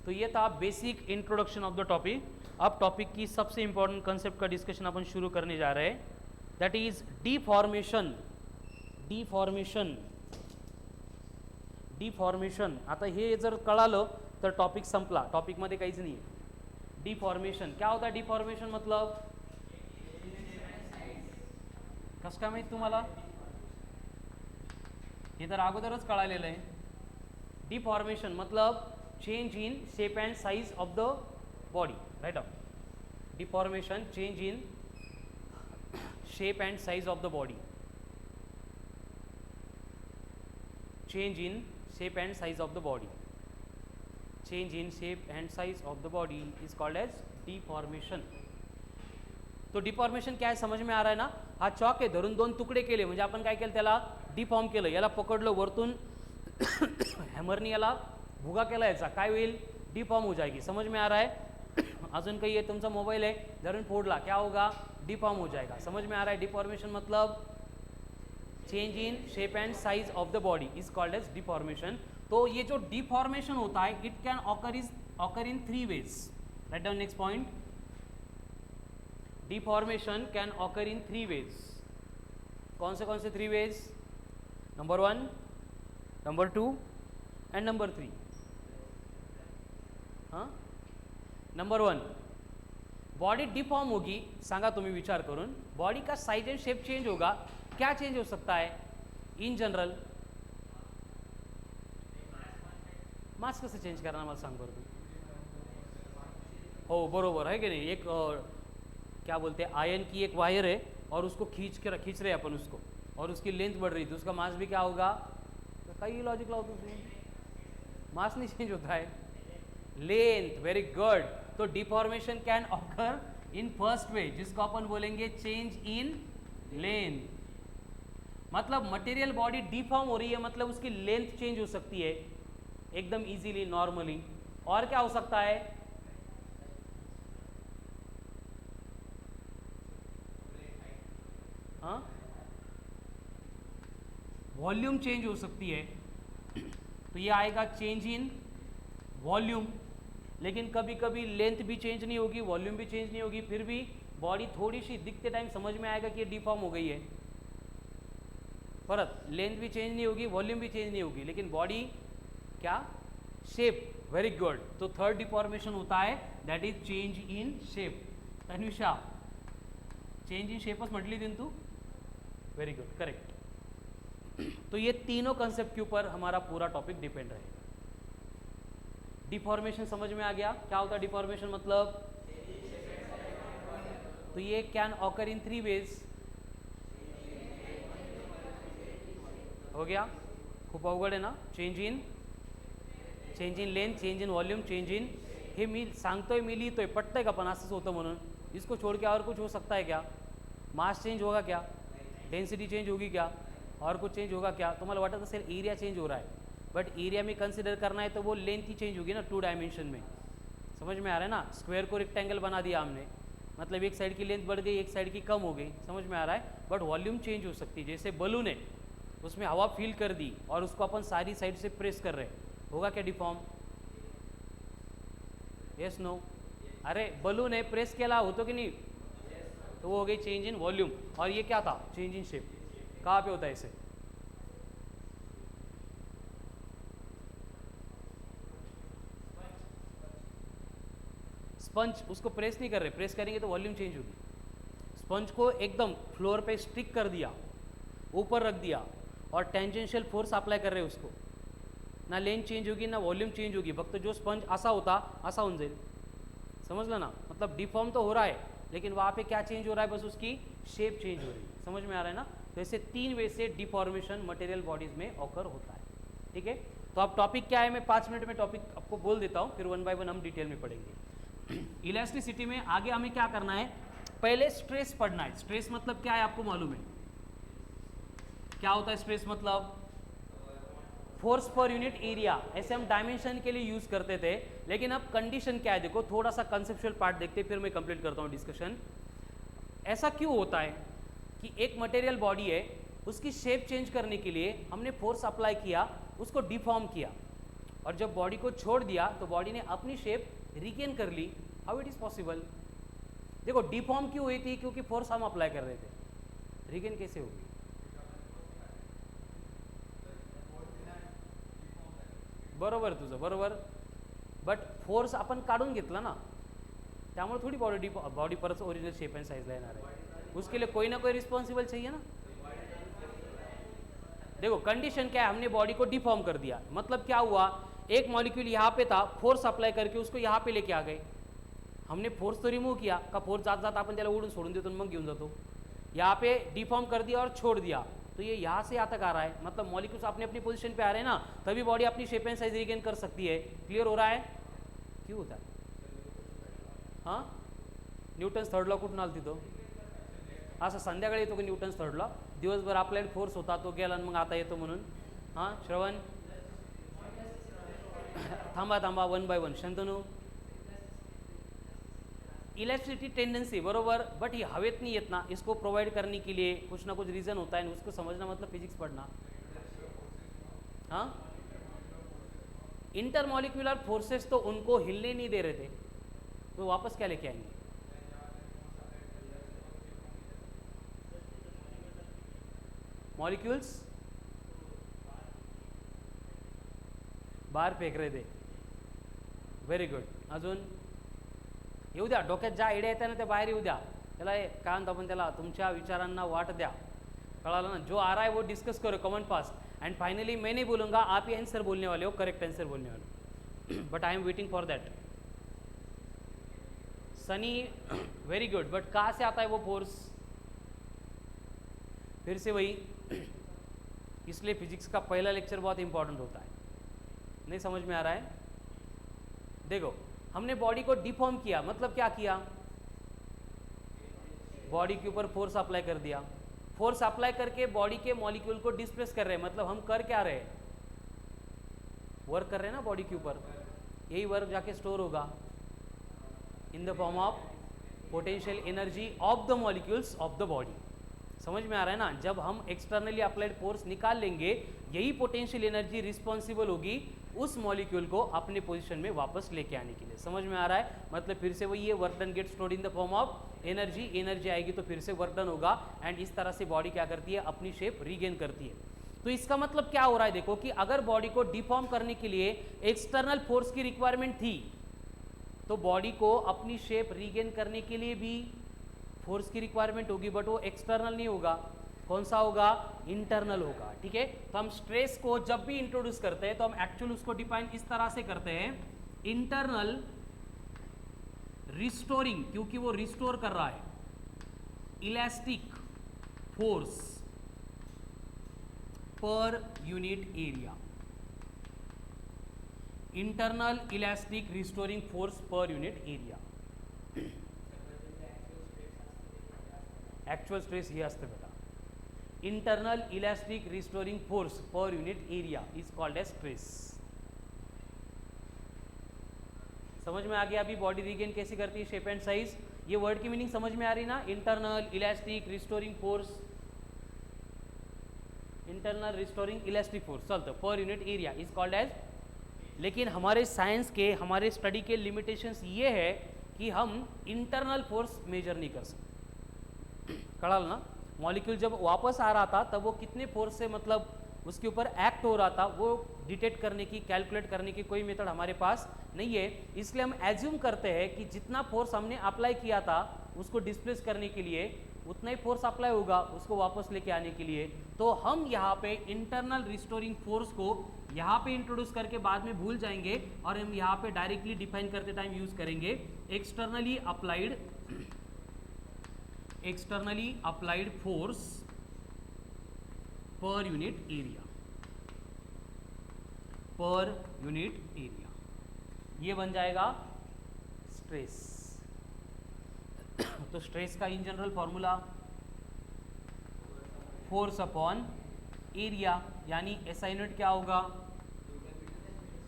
तो ये था basic introduction of the topic. अब topic की सबसे important concept का discussion अपन शुरू करने जा रहे हैं, दैट इज डिफॉर्मेशन. डिफॉर्मेशन आता हे जर कळालं तर टॉपिक संपला. टॉपिकमध्ये काहीच नाही आहे. डिफॉर्मेशन क्या होता है? डिफॉर्मेशन मतलब कसं काय माहित तुम्हाला? हे तर अगोदरच कळालेलं आहे. डिफॉर्मेशन मतलब change in shape and size of the body. Right of deformation, change in shape and size of the body. Change in shape and size of the body. Change in shape and size of the body is called as deformation. तो deformation क्या आहे समज में आ रहा है ना? हा chalk आहे, धरून दोन तुकडे केले म्हणजे आपण काय केलं? त्याला डिफॉर्म केलं. याला पकडलं वरतून हॅमरनी याला भुगा केला, याचा काय होईल? डिफॉर्म हो जाएगी. समझ में आ रहा है? अजून काही आहे? तुमचा मोबाईल आहे, धरून फोडला, क्या होगा? डिफॉर्म हो जाएगा. समझ में आ रहा है? डिफॉर्मेशन मतलब change in shape and size of the body is called as deformation. तो ये जो डिफॉर्मेशन होता है it can occur in 3 ways. Write down next point. Deformation can occur in 3 ways. कौन से 3 ways? Number 1, number 2 and number 3. हाँ, number 1, body deform होगी. सांगा तुम्ही विचार करून. बॉडी का साइज एंड शेप चेंज होगा. क्या चेंज हो सकता है इन जनरल? मास कसं चेंज करना मला सांग बरं. हो बरोबर है कि नहीं? एक क्या बोलते हैं, आयन की एक वायर है और उसको खींच रहे अपन उसको, और उसकी लेंथ बढ़ रही थी, उसका मास भी क्या होगा? तो कई लॉजिक लाओ उसमें. मास नहीं चेंज होता है, लेंथ. Very good. तो deformation can occur in first way, जिसको अपन बोलेंगे चेंज इन लेंथ. मतलब मटेरियल बॉडी डिफॉर्म हो रही है, मतलब उसकी लेंथ चेंज हो सकती है एकदम इजीली, नॉर्मली. और क्या हो सकता है? हाँ, वॉल्यूम चेंज हो सकती है. तो ये आएगा चेंज इन वॉल्यूम. लेकिन कभी कभी लेंथ भी चेंज नहीं होगी, वॉल्यूम भी चेंज नहीं होगी, फिर भी बॉडी थोड़ी सी दिखते टाइम समझ में आएगा कि ये डिफॉर्म हो गई है. परत लेंथ भी चेंज नहीं होगी, वॉल्यूम भी चेंज नहीं होगी, लेकिन बॉडी क्या? शेप. Very good. तो थर्ड डिफॉर्मेशन होता है that is change in shape. Tanvisha, change in शेपच म्हटली दिन तू. Very good, correct. तो ये तीनों कंसेप्ट के ऊपर हमारा पूरा टॉपिक डिपेंड रहेगा. डिफॉर्मेशन समझ में आ गया? क्या होता है डिफॉर्मेशन मतलब? तो ये कैन ऑकर इन 3 ways. हो गया. खूप अवघड आहे ना. Change in length, change in volume, change in, हे मी सांगतोय, मी लिहितोय, पटतंय का पण असंच होतं म्हणून? इसको छोड़ के और कुछ हो सकता है क्या? मास चेंज होगा क्या? डेंसिटी चेंज होगी क्या? और कुछ चेंज होगा क्या? तुम्हाला वाटत असेल एरिया चेंज हो रहा है, बट एरिया में कंसिडर करना है तो वो लेंथ ही चेंज होगी ना 2 डायमेंशन में. समझ में आ रहा है ना. स्क्वायर को रेक्टेंगल बना दिया हमने, मतलब एक साइड की लेंथ बढ़ गई, एक साइड की कम हो गई. समझ में आ रहा है. बट वॉल्यूम चेंज हो सकती है. जैसे बलून है, उसमें हवा फील कर दी और उसको अपन सारी साइड से प्रेस कर रहे हैं, होगा क्या डिफॉर्म? Yes no. अरे बलून है, प्रेस केला होतो की नहीं, तो वो हो गई चेंज इन वॉल्यूम. और ये क्या था? Change in shape. कहाँ पे होता है इसे? स्पंज, उसको प्रेस नहीं कर रहे, प्रेस करेंगे तो वॉल्यूम चेंज होगी. स्पंज को एकदम फ्लोर पे स्टिक कर दिया, ऊपर रख दिया और टेंजेंशियल फोर्स अप्लाई कर रहे हैं उसको, ना लेंथ चेंज होगी ना वॉल्यूम चेंज होगी, फक्त जो स्पंज असा होता असा होऊन जाईल. समजलं ना. मतलब डिफॉर्म तो हो रहा है, लेकिन वहाँ पे क्या चेंज हो रहा है? बस उसकी शेप चेंज हो रही है. समझ में आ रहा है ना. तो ऐसे 3 वे से डिफॉर्मेशन मटेरियल बॉडीज में ऑकर होता है. ठीक है. तो अब टॉपिक क्या है, मैं 5 मिनट में टॉपिक आपको बोल देता हूँ, फिर 1 बाय 1 हम डिटेल में पढ़ेंगे. इलास्टिसिटी में आगे हमें क्या करना है? पहले स्ट्रेस पढ़ना है. स्ट्रेस मतलब क्या है आपको मालूम है? क्या होता है स्ट्रेस? मतलब फोर्स पर यूनिट एरिया. ऐसे हम डायमेंशन के लिए यूज करते थे, लेकिन अब कंडीशन क्या है देखो, थोड़ा सा कंसेप्चुअल पार्ट देखते फिर मैं कंप्लीट करता हूँ डिस्कशन. ऐसा क्यों होता है कि एक मटेरियल बॉडी है, उसकी शेप चेंज करने के लिए हमने फोर्स अप्लाई किया, उसको डिफॉर्म किया, और जब बॉडी को छोड़ दिया तो बॉडी ने अपनी शेप रिगेन कर ली. How it is possible? देखो डिफॉर्म क्यों हुई थी? क्योंकि फोर्स हम अप्लाई कर रहे थे. रिगेन कैसे होगी? बरोबर तुझं, बरोबर. बट फोर्स आपण काढून घेतला ना, त्यामुळे थोड़ी बॉडी परत ओरिजिनल शेप एंड साइजला येणार आहे. उसके लिए कोई ना कोई रिस्पॉन्सिबल चाहिए ना. देखो कंडीशन क्या है, हमने बॉडी को डिफॉर्म कर दिया, मतलब क्या हुआ? एक मॉलिक्यूल यहाँ पे था, फोर्स अप्लाई करके उसको यहाँ पे लेके आ गए. हमने फोर्स तो रिमूव किया का, फोर्स जात जात आपण त्याला उडून सोडून देतो मग घेऊन जातो. यहाँ पे डिफॉर्म कर दिया और छोड़ दिया, तो ये यहाँ से यहाँ तक आ रहा है, मतलब मॉलिक्यूल्स अपनी अपनी पोजीशन पे आ रहे हैं ना, तभी बॉडी अपनी शेप एंड साइज रिगेन कर सकती है. क्लियर हो रहा है? क्यों होता है? हां, न्यूटन्स थर्ड लॉ कुठून आला तिथं? असं संध्याकाळी येतो की न्यूटन्स थर्ड लॉ? दिवसभर अप्लाइड फोर्स होता, तो गेला आणि मग आता येतो म्हणून. हां श्रवण, थांबा थांबा, 1 बाय 1. शंतनू, इलेक्ट्रिसिटी टेंडेंसी बरोबर, बट ये हवेत नहीं येत ना, इसको प्रोवाइड करने के लिए कुछ ना कुछ रीज़न होता है, उसको समझना मतलब फिजिक्स पढ़ना. हाँ, इंटरमॉलिक्यूलर फोर्सेस तो उनको हिलने नहीं दे रहे थे, तो वापस क्या लेके आएंगे? मॉलिक्यूल्स बाहर फेक रहे थे. Very good. अजून येऊ द्या, डोक्यात ज्या आयडिया येतात ना त्या बाहेर येऊ द्या. त्याला काय म्हणतो आपण, त्याला तुमच्या विचारांना वाट द्या. कळालं ना. जो आ रहा है वो डिस्कस करो कमेंट पास, एंड फाइनली मैं नहीं बोलूँगा, आप ही आंसर बोलने वाले हो, करेक्ट आंसर बोलने वाले हो. But I am waiting for that. Sunny, very good. But कहाँ से आता है वो फोर्स? फिर से वही, इसलिए फिजिक्स का पहला लेक्चर बहुत इंपॉर्टेंट होता है. नहीं समझ में आ रहा है? देखो हमने बॉडी को डिफॉर्म किया, मतलब क्या किया? बॉडी के ऊपर फोर्स अप्लाई कर दिया. फोर्स अप्लाई करके बॉडी के मॉलिक्यूल को डिस्प्लेस कर रहे हैं, मतलब हम कर क्या रहे हैं? वर्क कर रहे हैं ना बॉडी के ऊपर. यही वर्क जाके स्टोर होगा in the form of potential energy of the molecules of the body. समझ में आ रहा है ना. जब हम एक्सटर्नली अप्लाइड फोर्स निकाल लेंगे, यही पोटेंशियल एनर्जी रिस्पॉन्सिबल होगी उस मॉलिक्यूल को अपने पोजीशन में वापस लेके आने के लिए. समझ में आ रहा है? मतलब फिर से वही है, work done get stored in the form of energy. Energy आएगी तो फिर से वर्क डन होगा, एंड इस तरह से बॉडी क्या करती है? अपनी शेप रीगेन करती है. तो इसका मतलब क्या हो रहा है देखो, कि अगर बॉडी को डिफॉर्म करने के लिए एक्सटर्नल फोर्स की रिक्वायरमेंट थी, तो बॉडी को अपनी शेप रीगेन करने के लिए भी फोर्स की रिक्वायरमेंट होगी, बट वो एक्सटर्नल नहीं होगा. कौन सा होगा? इंटरनल होगा. ठीक है. तो हम स्ट्रेस को जब भी इंट्रोड्यूस करते हैं तो हम एक्चुअली उसको डिफाइन इस तरह से करते हैं, इंटरनल रिस्टोरिंग, क्योंकि वो रिस्टोर कर रहा है, elastic force per unit area, internal elastic restoring force per unit area. Actual stress हे असतं बेटा. Internal elastic restoring force per unit area is called as stress. समझ में आ गया अभी बॉडी रीगेन कैसे करती है, शेप एंड साइज. ये वर्ड की मीनिंग समझ में आ रही ना, internal elastic restoring force, internal restoring elastic force चलते per unit area is called as. लेकिन हमारे साइंस के, हमारे स्टडी के लिमिटेशंस ये है कि हम इंटरनल फोर्स मेजर नहीं कर सकते. कड़ाल ना, मॉलिक्यूल जब वापस आ रहा था तब वो कितने फोर्स से मतलब उसके ऊपर एक्ट हो रहा था वो डिटेक्ट करने की, कैलकुलेट करने की कोई मेथड हमारे पास नहीं है. इसलिए हम एज्यूम करते हैं कि जितना फोर्स हमने अप्लाई किया था उसको डिस्प्लेस करने के लिए उतना ही फोर्स अप्लाई होगा उसको वापस लेके आने के लिए. तो हम यहाँ पे इंटरनल रिस्टोरिंग फोर्स को यहाँ पे इंट्रोड्यूस करके बाद में भूल जाएंगे और हम यहाँ पे डायरेक्टली डिफाइन करते टाइम यूज करेंगे externally applied force per unit area, पर यूनिट एरिया. ये बन जाएगा स्ट्रेस. तो स्ट्रेस का in general formula force upon area, यानी ऐसा यूनिट क्या होगा,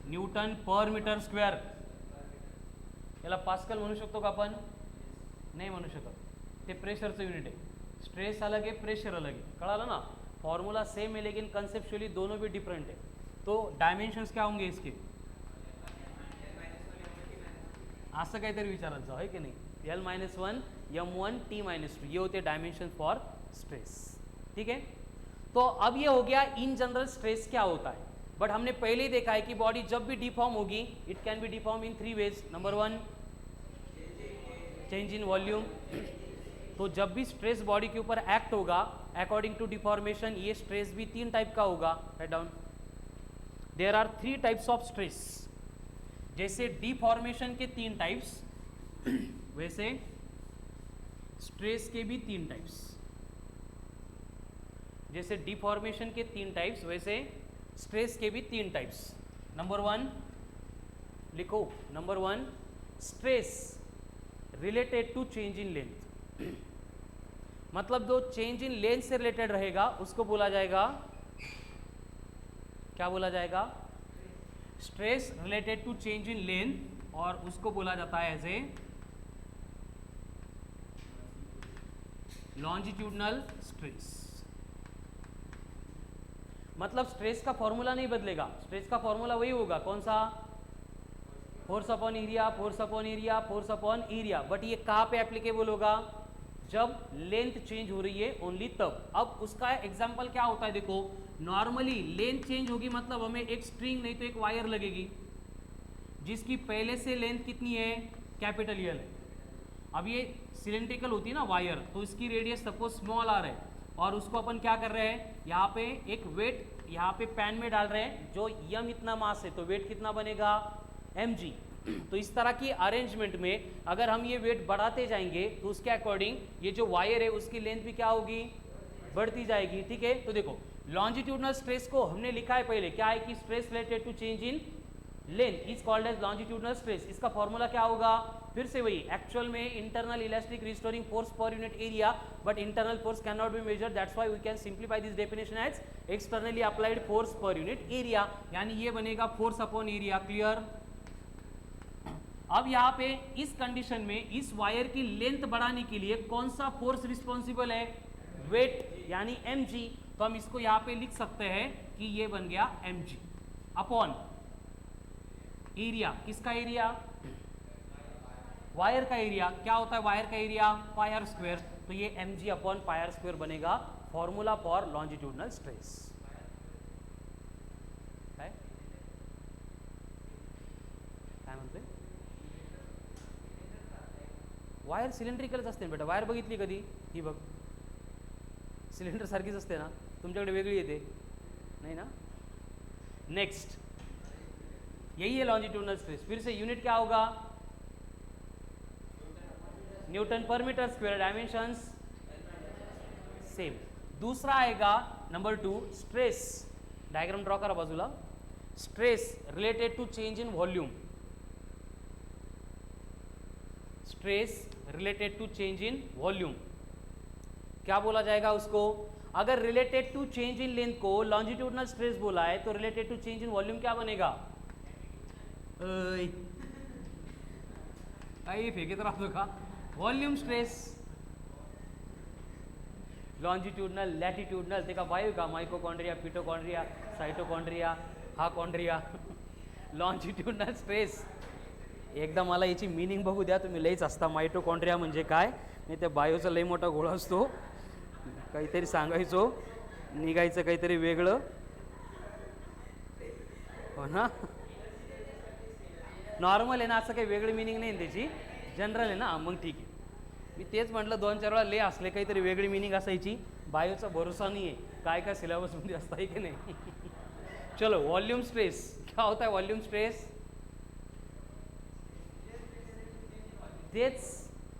न्यूटन पर मीटर स्क्वेअर. याला पास्कल म्हणू शकतो का आपण, नाही म्हणू शकत, ते प्रेशरचं युनिट आहे. स्ट्रेस अलग है, प्रेशर अलग है. कळालं ना, फॉर्मूला सेम है लेकिन कंसेप्चुअली दोनों भी डिफरेंट है. तो डायमेंशन्स क्या होंगे इसके, असं काहीतरी विचारायचं आहे की नाही. L-1 M1 T-2 ये होते डायमेंशन फॉर स्ट्रेस. ठीक है. तो अब ये हो गया इन जनरल स्ट्रेस क्या होता है. बट हमने पहले ही देखा है कि बॉडी जब भी डिफॉर्म होगी it can be deform in 3 ways. Number 1 change in volume. तो जब भी स्ट्रेस बॉडी के ऊपर एक्ट होगा अकॉर्डिंग टू डिफॉर्मेशन ये स्ट्रेस भी 3 टाइप का होगा. Write down. There are 3 types of stress. जैसे डिफॉर्मेशन के 3 टाइप्स वैसे स्ट्रेस के भी 3 टाइप्स. जैसे डिफॉर्मेशन के 3 टाइप्स वैसे स्ट्रेस के भी 3 टाइप्स. नंबर 1 लिखो. Number 1 stress related to change in length. मतलब जो चेंज इन लेंथ से रिलेटेड रहेगा उसको बोला जाएगा, क्या बोला जाएगा, stress related to change in length. और उसको बोला जाता है एज ए लॉन्जिट्यूडनल स्ट्रेस. मतलब स्ट्रेस का फॉर्मूला नहीं बदलेगा, स्ट्रेस का फॉर्मूला वही होगा. कौन सा, force upon area, force upon area, force upon area. But ये कहाँ पे एप्लीकेबल होगा, जब लेंथ चेंज हो रही है ओनली तब. अब उसका एग्जांपल क्या होता है, देखो नॉर्मली लेंथ चेंज होगी मतलब हमें एक स्ट्रिंग नहीं तो एक वायर लगेगी जिसकी पहले से लेंथ कितनी है, कैपिटल एल है. अब ये सिलेंड्रिकल होती है ना वायर, तो इसकी रेडियस सपोज स्मॉल आर है और उसको अपन क्या कर रहे हैं, यहाँ पे एक वेट यहाँ पे पैन में डाल रहे हैं जो यम इतना मास है तो वेट कितना बनेगा mg. तो इस तरह की अरेंजमेंट में अगर हम ये वेट बढ़ाते जाएंगे तो उसके अकॉर्डिंग ये जो वायर है उसकी लेंथ भी क्या होगी, बढ़ती जाएगी. ठीक है. तो देखो लॉन्जिट्यूडनल स्ट्रेस को हमने लिखा है पहले, क्या है कि stress related to change in length is called as longitudinal stress. इसका फॉर्मूला क्या होगा, फिर से वही एक्चुअल में internal elastic restoring force per unit area. But internal force can not be measured, that's why we can simplify this definition as externally applied force per unit area. यानी ये बनेगा फोर्स अपॉन एरिया. क्लियर. अब यहाँ पे इस condition में इस wire की लेंथ बढ़ाने के लिए कौन सा फोर्स रिस्पॉन्सिबल है, वेट यानी mg. तो हम इसको यहाँ पे लिख सकते हैं कि ये बन गया mg अपॉन एरिया. किसका एरिया, वायर का एरिया. क्या होता है वायर का एरिया, पायर स्क्वायर. तो ये mg अपॉन पायर स्क्वायर बनेगा फॉर्मूला फॉर लॉन्जिट्यूडनल स्ट्रेस. काय म्हणते, वायर सिलेंड्रिकलच असते बेटा. वायर बघितली कधी, ही बघ सिलेंडर सारखीच असते ना, तुमच्याकडे वेगळी येते नाही ना. नेक्स्ट यही है लॉन्जिट्यूडनल स्ट्रेस. फिर से यूनिट क्या होगा, newton per metre square. Dimensions same. दूसरा आएगा नंबर 2 स्ट्रेस, डायग्राम ड्रॉ करा बाजूला. Stress related to change in volume, stress related to change in volume. क्या बोला जाएगा उसको? अगर related to change in length को लॉन्जिट्यूडनल स्ट्रेस बोला है तो related to change in volume क्या बनेगा? आई फेंकत राहतो का? Volume stress. लॉन्जिट्यूडनल, लॅटिट्यूडनल ते का वायू का? मायकोकॉन्ड्रिया, पिटोकॉन्ड्रिया, सायटोकॉन्ड्रिया, हा कॉन्ड्रिया. Longitudinal stress. एकदा मला याची मिनिंग बघू द्या, तुम्ही लईच असता. मायटोकॉन्ड्रिया म्हणजे काय? नाही ते बायोचा लई मोठा गोळा असतो, काहीतरी सांगायचो, निघायचं काहीतरी वेगळं, हो ना. नॉर्मल आहे ना, असं काही वेगळी मिनिंग नाही त्याची, जनरल आहे ना, मग ठीक आहे. मी तेच म्हटलं 2-4 वेळा ले असले काहीतरी वेगळी मिनिंग असायची. बायोचा भरोसा नाही आहे, काय काय सिलेबसमध्ये असतं आहे की नाही. चलो, वॉल्यूम स्ट्रेस क्या होता है? वॉल्यूम स्ट्रेस तेच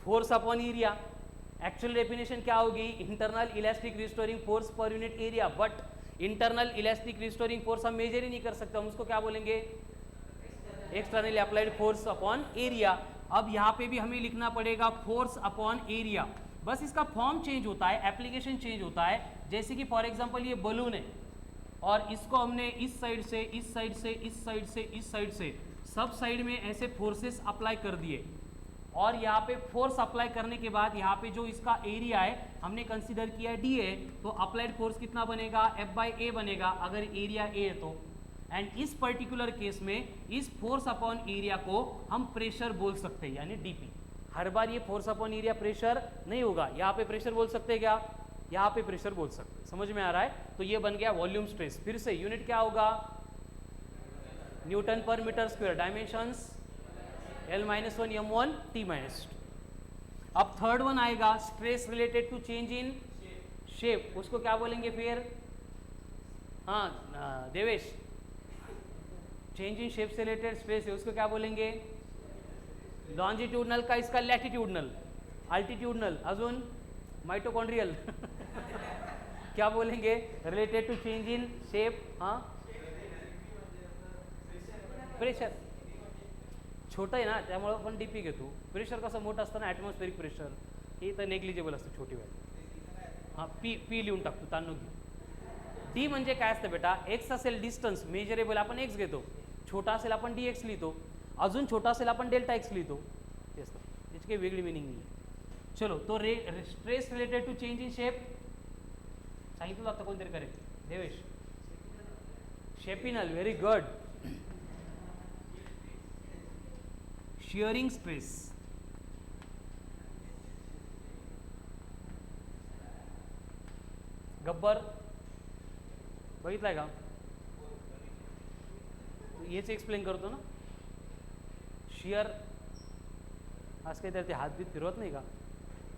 force upon area. Actual definition क्या होगी? Internal elastic restoring force per unit area. But internal elastic restoring force हम मेजर ही नहीं कर सकते, हम उसको क्या बोलेंगे? Externally applied force upon area. अब यहाँ पे भी हमें लिखना पड़ेगा फोर्स अपॉन एरिया, बस इसका फॉर्म चेंज होता है, एप्लीकेशन चेंज होता है. जैसे कि फॉर एग्जांपल ये बलून है और इसको हमने इस साइड से, इस साइड से, इस साइड से, इस साइड से, सब साइड में ऐसे फोर्सेस अप्लाई कर दिए. और यहाँ पे फोर्स अप्लाई करने के बाद यहाँ पे जो इसका एरिया है हमने कंसीडर किया डी है, तो अप्लाइड फोर्स कितना बनेगा? F/A बनेगा अगर एरिया ए है तो. एंड इस पर्टिकुलर केस में इस फोर्स अपॉन एरिया को हम प्रेशर बोल सकते हैं, यानी डीपी. हर बार ये फोर्स अपॉन एरिया प्रेशर नहीं होगा. यहाँ पे प्रेशर बोल सकते हैं क्या? यहाँ पे प्रेशर बोल सकते हैं. समझ में आ रहा है? तो ये बन गया वॉल्यूम स्ट्रेस. फिर से यूनिट क्या होगा? Newton per metre square. Dimensions L-1 M1 T-2. अब थर्ड वन आएगा stress related to change in shape. उसको क्या बोलेंगे फिर? हाँ देवेश, चेंज इन शेप से रिलेटेड स्ट्रेस है, उसको क्या बोलेंगे? लॉन्जिट्यूडनल का इसका लैटिट्यूडनल, अल्टीट्यूडनल, अजून माइटोकॉन्ड्रियल. क्या बोलेंगे? Related to change in shape. हाँ, प्रेशर छोटा आहे ना, त्यामुळं आपण डीपी घेतो. प्रेशर कसं मोठं असतं ना, ॲटमॉस्फेरिक प्रेशर, हे तर नेग्लिजिबल असतं छोटी व्हॅल्यू. हां, पी लिहून टाकतो, ताणून घेऊ. डी म्हणजे काय असतं बेटा? एक्स असेल डिस्टन्स मेजरेबल आपण एक्स घेतो, छोटा असेल आपण डी एक्स लिहितो, अजून छोटा असेल आपण डेल्टा एक्स लिहितो. ते असतं, त्याची काही वेगळी मिनिंग नाही आहे. चलो, तो stress related to change in shape सांगितलं जातं कोणतरी करेक्ट? देवेश, शेपिनल. Very good. Shearing stress. Gabbar बघितलाय का? हेच एक्सप्लेन करतो ना. शियर आज काही तर ते हात बीत फिरवत नाही का?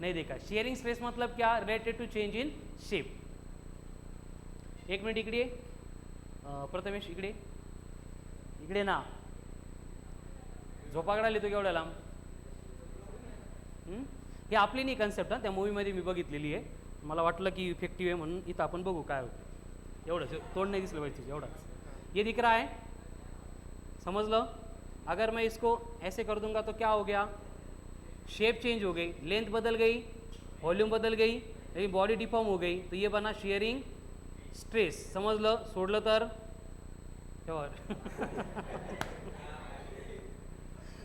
नहीं देखा. शियरिंग स्ट्रेस मतलब क्या? Related to change in shape. एक मिनिट इकडे प्रथमेश, इकडे इकडे ना. झोपाकडा लिहितो केवढ्या लांब? हे आपली नाही कन्सेप्ट हा, त्या मूवीमध्ये मी बघितलेली आहे. मला वाटलं की इफेक्टिव्ह आहे म्हणून इथं आपण बघू काय होतं. एवढंच, तोंड नाही दिसलं पाहिजे एवढंच. ये दिख रहा है, समझ लो. अगर मैं इसको ऐसे कर दूंगा तो क्या हो गया? शेप चेंज हो गई, लेंथ बदल गई, वॉल्यूम बदल गई, लेकिन बॉडी डिफॉर्म हो गई, तो ये बना शियरिंग स्ट्रेस. समजलं? सोडलं तर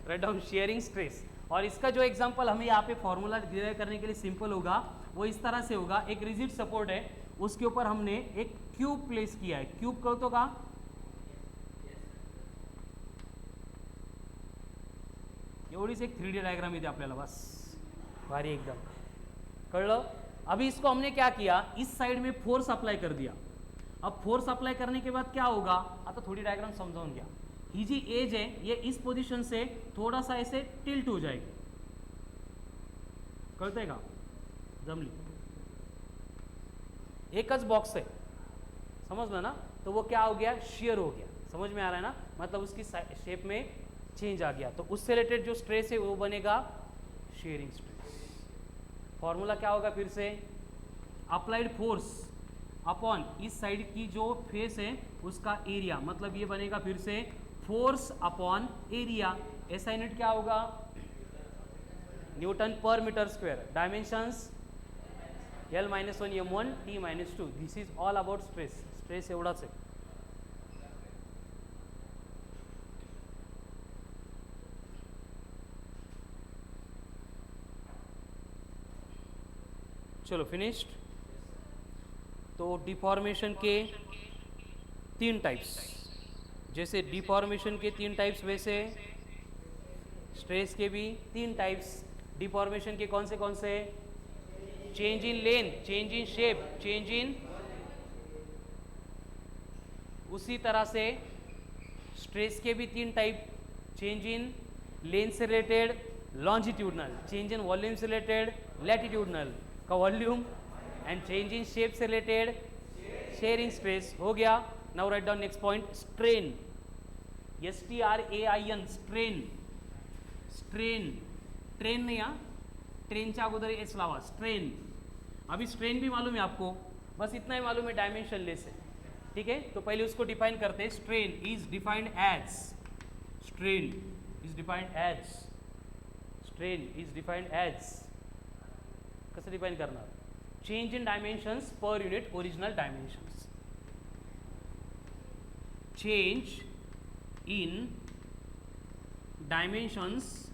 राइट डाउन शियरिंग स्ट्रेस. और इसका जो एग्जांपल हमें यहाँ पे फॉर्मूला डिराइव करने के लिए सिंपल होगा, वो इस तरह से होगा. एक रिजिड सपोर्ट है, उसके ऊपर हमने एक क्यूब प्लेस किया है. क्यूब कळतो का? एवढीच एक 3D डायग्राम येते आपल्याला, बस भारी एकदम. कळलं? अभी इसको हमने क्या किया? इस साइड में फोर्स अप्लाई कर दिया. अब फोर्स अप्लाई करने के बाद क्या होगा? आता थोड़ी डायग्राम समझाऊन घ्या. ही जी एज है ये इस पोजीशन से थोड़ा सा ऐसे टिल्ट हो जाएगी. कळतंय का? जमली. एकच बॉक्स है, समझ ना? तो वो क्या हो गया? शेयर हो गया. समझ में आ रहा है ना? मतलब उसकी शेप में चेंज आ गया, तो उससे रिलेटेड जो स्ट्रेस है वो बनेगा शेयरिंग स्ट्रेस. फॉर्मूला क्या होगा फिर से? अप्लाइड फोर्स अपॉन इस साइड की जो फेस है उसका एरिया, मतलब ये बनेगा फिर से फोर्स अपॉन एरिया। ऐसा यूनिट क्या होगा, newton per metre square. Dimensions L-1 m1 T-2। This is all about stress. Stress एवढाच आहे। चलो फिनिश्ड। तो डिफॉर्मेशन के 3 टाइप्स, जैसे डिफॉर्मेशन के 3 टाइप्स वैसे स्ट्रेस के भी 3 टाइप्स। डिफॉर्मेशन के कौन से, change in length, change in shape, change in, उसी तरह से स्ट्रेस के भी 3 टाइप, चेंज इन लेंथ से related longitudinal, change in volume से रिलेटेड लैटिट्यूडनल का volume, and change in shape से रिलेटेड शेयर इन स्ट्रेस। हो गया। Now right down next point, strain, STRAIN, strain. Strain, train नहीं, ट्रेनच्या अगोदर एस लावा, strain. अभी स्ट्रेन भी मालूम है आपको, बस इतना ही मालूम है डायमेंशन लेस है, ठीक है। तो पहले उसको डिफाइन करते हैं। Strain is defined as, strain is defined as, strain is defined as, कसं डिफाइन करणार, change in dimensions per unit original dimensions, change in dimensions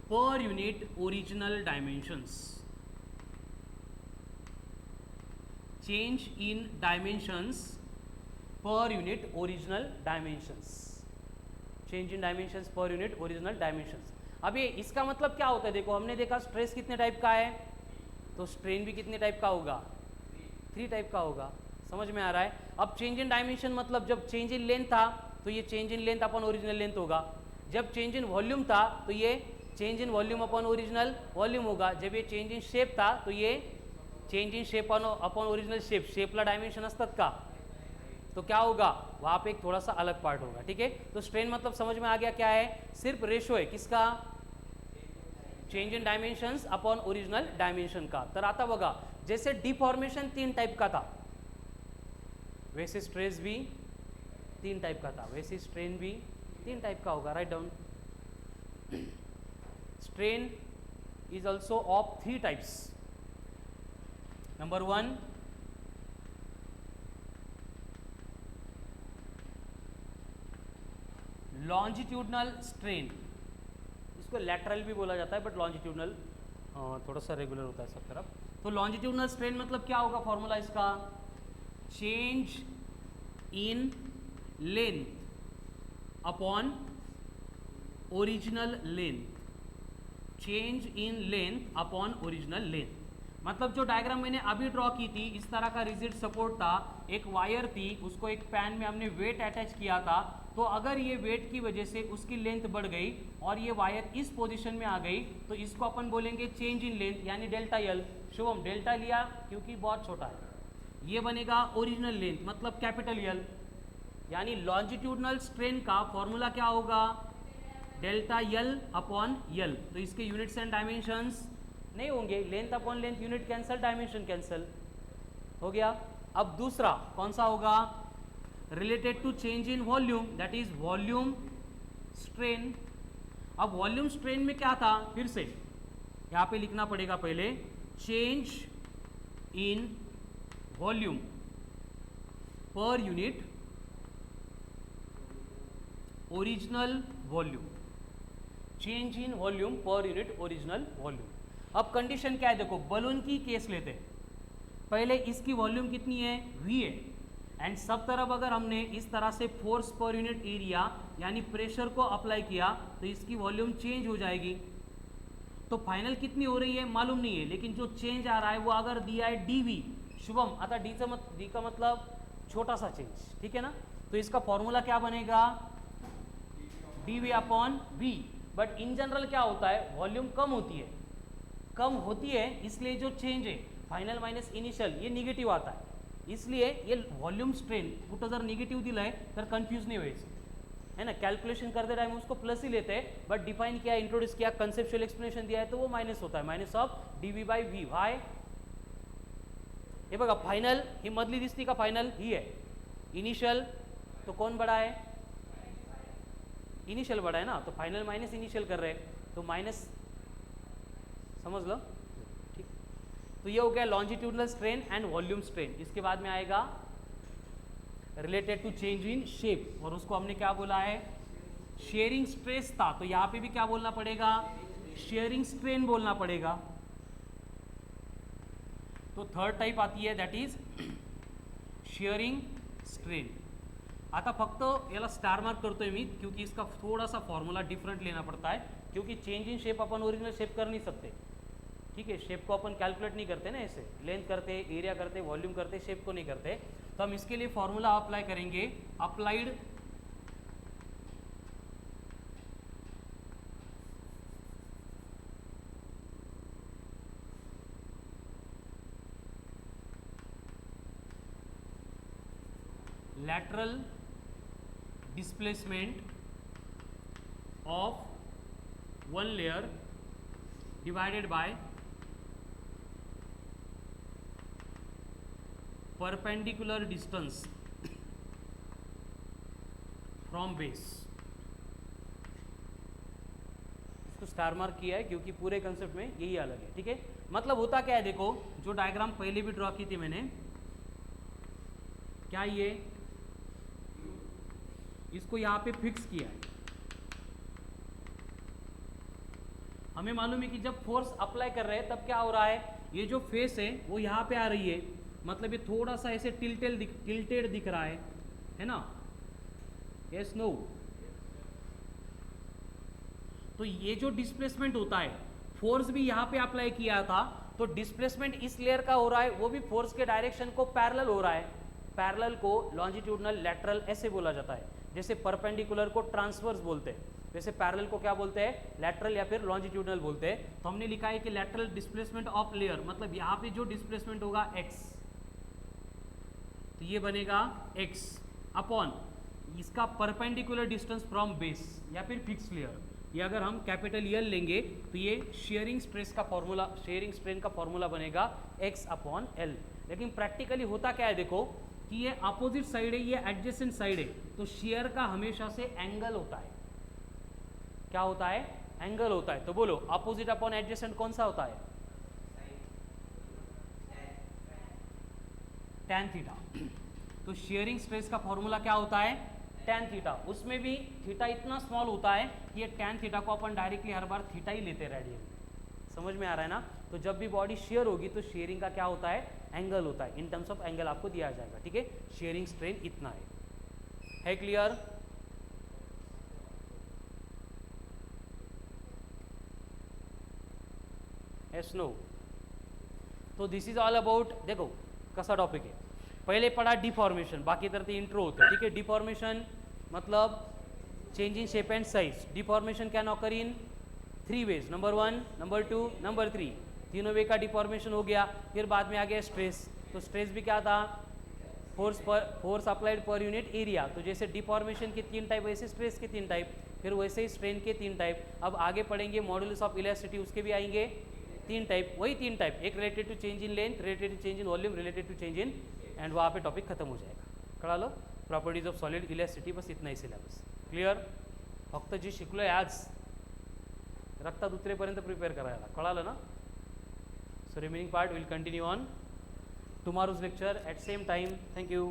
per unit original dimensions, change in dimensions per unit original dimensions, change in dimensions per unit original dimensions। अब ये इसका मतलब क्या होता है, देखो हमने देखा स्ट्रेस कितने टाइप का है, तो स्ट्रेन भी कितने टाइप का होगा, 3 टाइप का होगा। समझ में आ रहा है। अब चेंज इन डायमेंशन मतलब जब चेंज इन लेंथ था तो ये चेंज इन लेंथ अपन ओरिजिनल लेंथ होगा, जब चेंज इन वॉल्यूम था तो ये change in volume upon original volume होगा, जब ये चेंज इन शेप था तो ये change in shape upon original shape. शेपला डायमेंशन असतात का, तो क्या होगा वहाँ पे एक थोड़ा सा अलग पार्ट होगा, ठीक है। तो स्ट्रेन मतलब समझ में आ गया क्या है, सिर्फ रेशो है किसका, change in dimensions upon original dimension का। तर आता बघा, जैसे डिफॉर्मेशन 3 टाइप का था वैसे स्ट्रेस भी 3 टाइप का था, वैसे स्ट्रेन भी 3 टाइप का होगा। Write down, strain is also of 3 types. Number 1, longitudinal strain, इसको lateral भी बोला जाता है बट longitudinal थोड़ा सा रेगुलर होता है सब तरफ। तो longitudinal strain मतलब क्या होगा, फॉर्मूला इसका, change in length upon original length, change in length upon original length. मतलब जो डायग्राम मैंने अभी ड्रॉ की थी, इस तरह का रिजिड सपोर्ट था, एक वायर थी, उसको एक पैन में हमने वेट अटैच किया था, तो अगर ये वेट की वजह से उसकी लेंथ बढ़ गई और ये वायर इस पोजीशन में आ गई तो इसको अपन बोलेंगे चेंज इन लेंथ, यानी डेल्टा एल। शुभम डेल्टा लिया क्योंकि बहुत छोटा है, ये बनेगा ओरिजिनल लेंथ मतलब कैपिटल एल, यानी लॉन्जिट्यूडनल स्ट्रेन का फॉर्मूला क्या होगा, डेल्टा एल अपॉन एल। तो इसके यूनिट्स एंड डायमेंशंस नहीं होंगे, length upon length unit cancel, dimension cancel, हो गया। अब दूसरा कौन सा होगा, related to change in volume, that is volume strain. अब वॉल्यूम स्ट्रेन में क्या था, फिर से यहाँ पे लिखना पड़ेगा पहले, change in volume per unit original volume, change in volume per unit original volume. अब कंडीशन क्या है, देखो बलून की केस लेते हैं, पहले इसकी वॉल्यूम कितनी है, V है, एंड सब तरफ अगर हमने इस तरह से फोर्स पर यूनिट एरिया यानी प्रेशर को अप्लाई किया तो इसकी वॉल्यूम चेंज हो जाएगी। तो फाइनल कितनी हो रही है मालूम नहीं है, लेकिन जो चेंज आ रहा है वो अगर दिया है dV, शुभम आता डी का मतलब छोटा सा चेंज, ठीक है ना। तो इसका फॉर्मूला क्या बनेगा, dV upon V। But in general क्या होता है, वॉल्यूम कम होती है, इसलिए जो चेंज है फाइनल माइनस इनिशियल ये निगेटिव्ह आता है, इसलिए ये वॉल्यूम स्ट्रेन कुठं जर निगेटिव्ह दिला है तर कन्फ्यूज नहीं व्हायचं है ना। कैलकुलेशन करते टाइम उसको प्लस ही लेते हैं, बट डिफाइन किया, इंट्रोड्यूस किया, कंसेप्चुअल एक्सप्लेनेशन दिया है तो वो माइनस होता है, minus of dV by V। Why, हे बघा फायनल ही मधली दिसती का फायनल ही आहे. इनिशियल तो कौन बड़ा है, इनिशियल बड़ा है ना, तो फाइनल माइनस इनिशियल कर रहे हैं तो माइनस, समझ लो ठीक. तो ये हो गया longitudinal strain and volume strain. इसके बाद में आएगा related to change in shape, और उसको हमने क्या बोला है, शेयरिंग स्ट्रेस था, तो यहां पे भी क्या बोलना पड़ेगा, शेयरिंग स्ट्रेन बोलना पड़ेगा. तो थर्ड टाइप आती है दैट इज शेयरिंग स्ट्रेन. आता फक्त याला स्टार मार्क करतोय मी क्योंकि इसका थोड़ा सा फॉर्मूला डिफरेंट लेना पड़ता है, क्योंकि change in shape upon original shape कर नहीं सकते. ठीक है, शेप को अपन कैलकुलेट नहीं करते ना, ऐसे लेंथ करते, एरिया करते, वॉल्यूम करते, शेप को नहीं करते. तो हम इसके लिए फॉर्मूला अप्लाई करेंगे, applied lateral displacement of one layer divided by perpendicular distance from base. इसको स्टार मार्क किया है क्योंकि पूरे कंसेप्ट में यही अलग है. ठीक है, मतलब होता क्या है, देखो जो डायग्राम पहले भी ड्रॉ की थी मैंने, क्या ये इसको यहाँ पे फिक्स किया है. हमें मालूम है कि जब फोर्स अप्लाई कर रहे हैं तब क्या हो रहा है, ये जो फेस है वो यहाँ पे आ रही है, मतलब ये थोड़ा सा ऐसे टिल्टेड दिख रहा है ना. Yes no. तो ये जो डिस्प्लेसमेंट होता है, फोर्स भी यहाँ पे अप्लाई किया था, तो डिस्प्लेसमेंट इस लेयर का हो रहा है, वो भी फोर्स के डायरेक्शन को पैरेलल हो रहा है. पैरेलल को लॉन्जिट्यूडनल लैटरल ऐसे बोला जाता है. जैसे परपेंडिकुलर को ट्रांसवर्स बोलते हैं, वैसे पैरेलल को क्या बोलते हैं, लैटरल या फिर लॉन्जिट्यूडनल बोलते हैं. तो हमने लिखा है कि लैटरल डिस्प्लेसमेंट ऑफ लेयर, मतलब यहाँ पे जो डिस्प्लेसमेंट होगा x, तो ये बनेगा x अपॉन इसका परपेंडिकुलर डिस्टेंस फ्रॉम बेस या फिर फिक्स लेयर. ये अगर हम कैपिटल L लेंगे तो ये शेयरिंग स्ट्रेस का फॉर्मूला, शेयरिंग स्ट्रेन का फॉर्मूला बनेगा x अपॉन L. लेकिन प्रैक्टिकली होता क्या है, देखो कि ये अपोजिट साइड है, ये एडजेसेंट साइड है, तो शेयर का हमेशा से एंगल होता है. क्या होता है, एंगल होता है. तो बोलो अपोजिट अपॉन एडजेसेंट कौन सा होता है, टैन थीटा. तो शेयरिंग स्ट्रेस का फॉर्मूला क्या होता है, टैन थीटा. उसमें भी थीटा इतना स्मॉल होता है कि ये टैन थीटा को अपन डायरेक्टली हर बार थीटा ही लेते हैं रेडियन. समझ में आ रहा है ना. तो जब भी बॉडी शेयर होगी तो शेयरिंग का क्या होता है, एंगल होता है. इन टर्म्स ऑफ एंगल आपको दिया जाएगा. ठीक है, शेयरिंग स्ट्रेन इतना है क्लियर. Yes no. तो दिस इज ऑल अबाउट, देखो कसा टॉपिक आहे. पहिले पढ़ा डिफॉर्मेशन, बाकी तर ते इंट्रो होतं. ठीक है, डिफॉर्मेशन मतलब change in shape and size. Deformation can occur in 3 ways, number 1, number 2, number 3. तीनों वे का डिफॉर्मेशन हो गया. फिर बाद में आ गया स्ट्रेस. तो स्ट्रेस भी क्या था, फोर्स अप्लाइड पर यूनिट एरिया. तो जैसे डिफॉर्मेशन के 3 टाइप, वैसे स्ट्रेस के 3 टाइप, फिर वैसे ही स्ट्रेन के 3 टाइप. अब आगे पढ़ेंगे मॉडुलस ऑफ इलास्टिसिटी, उसके भी आएंगे 3 टाइप. वही 3 टाइप, एक related to change in length, related to change in volume, related to change in, and वहाँ पे टॉपिक खत्म हो जाएगा. कळा लो, प्रॉपर्टीज ऑफ सॉलिड इलास्टिसिटी, बस इतना ही सिलेबस. क्लिअर. फक्त जे शिकलोय आज रक्तात उतरेपर्यंत प्रिपेअर करायला. कळालं ना. So remaining part will continue on tomorrow's lecture at same time. Thank you.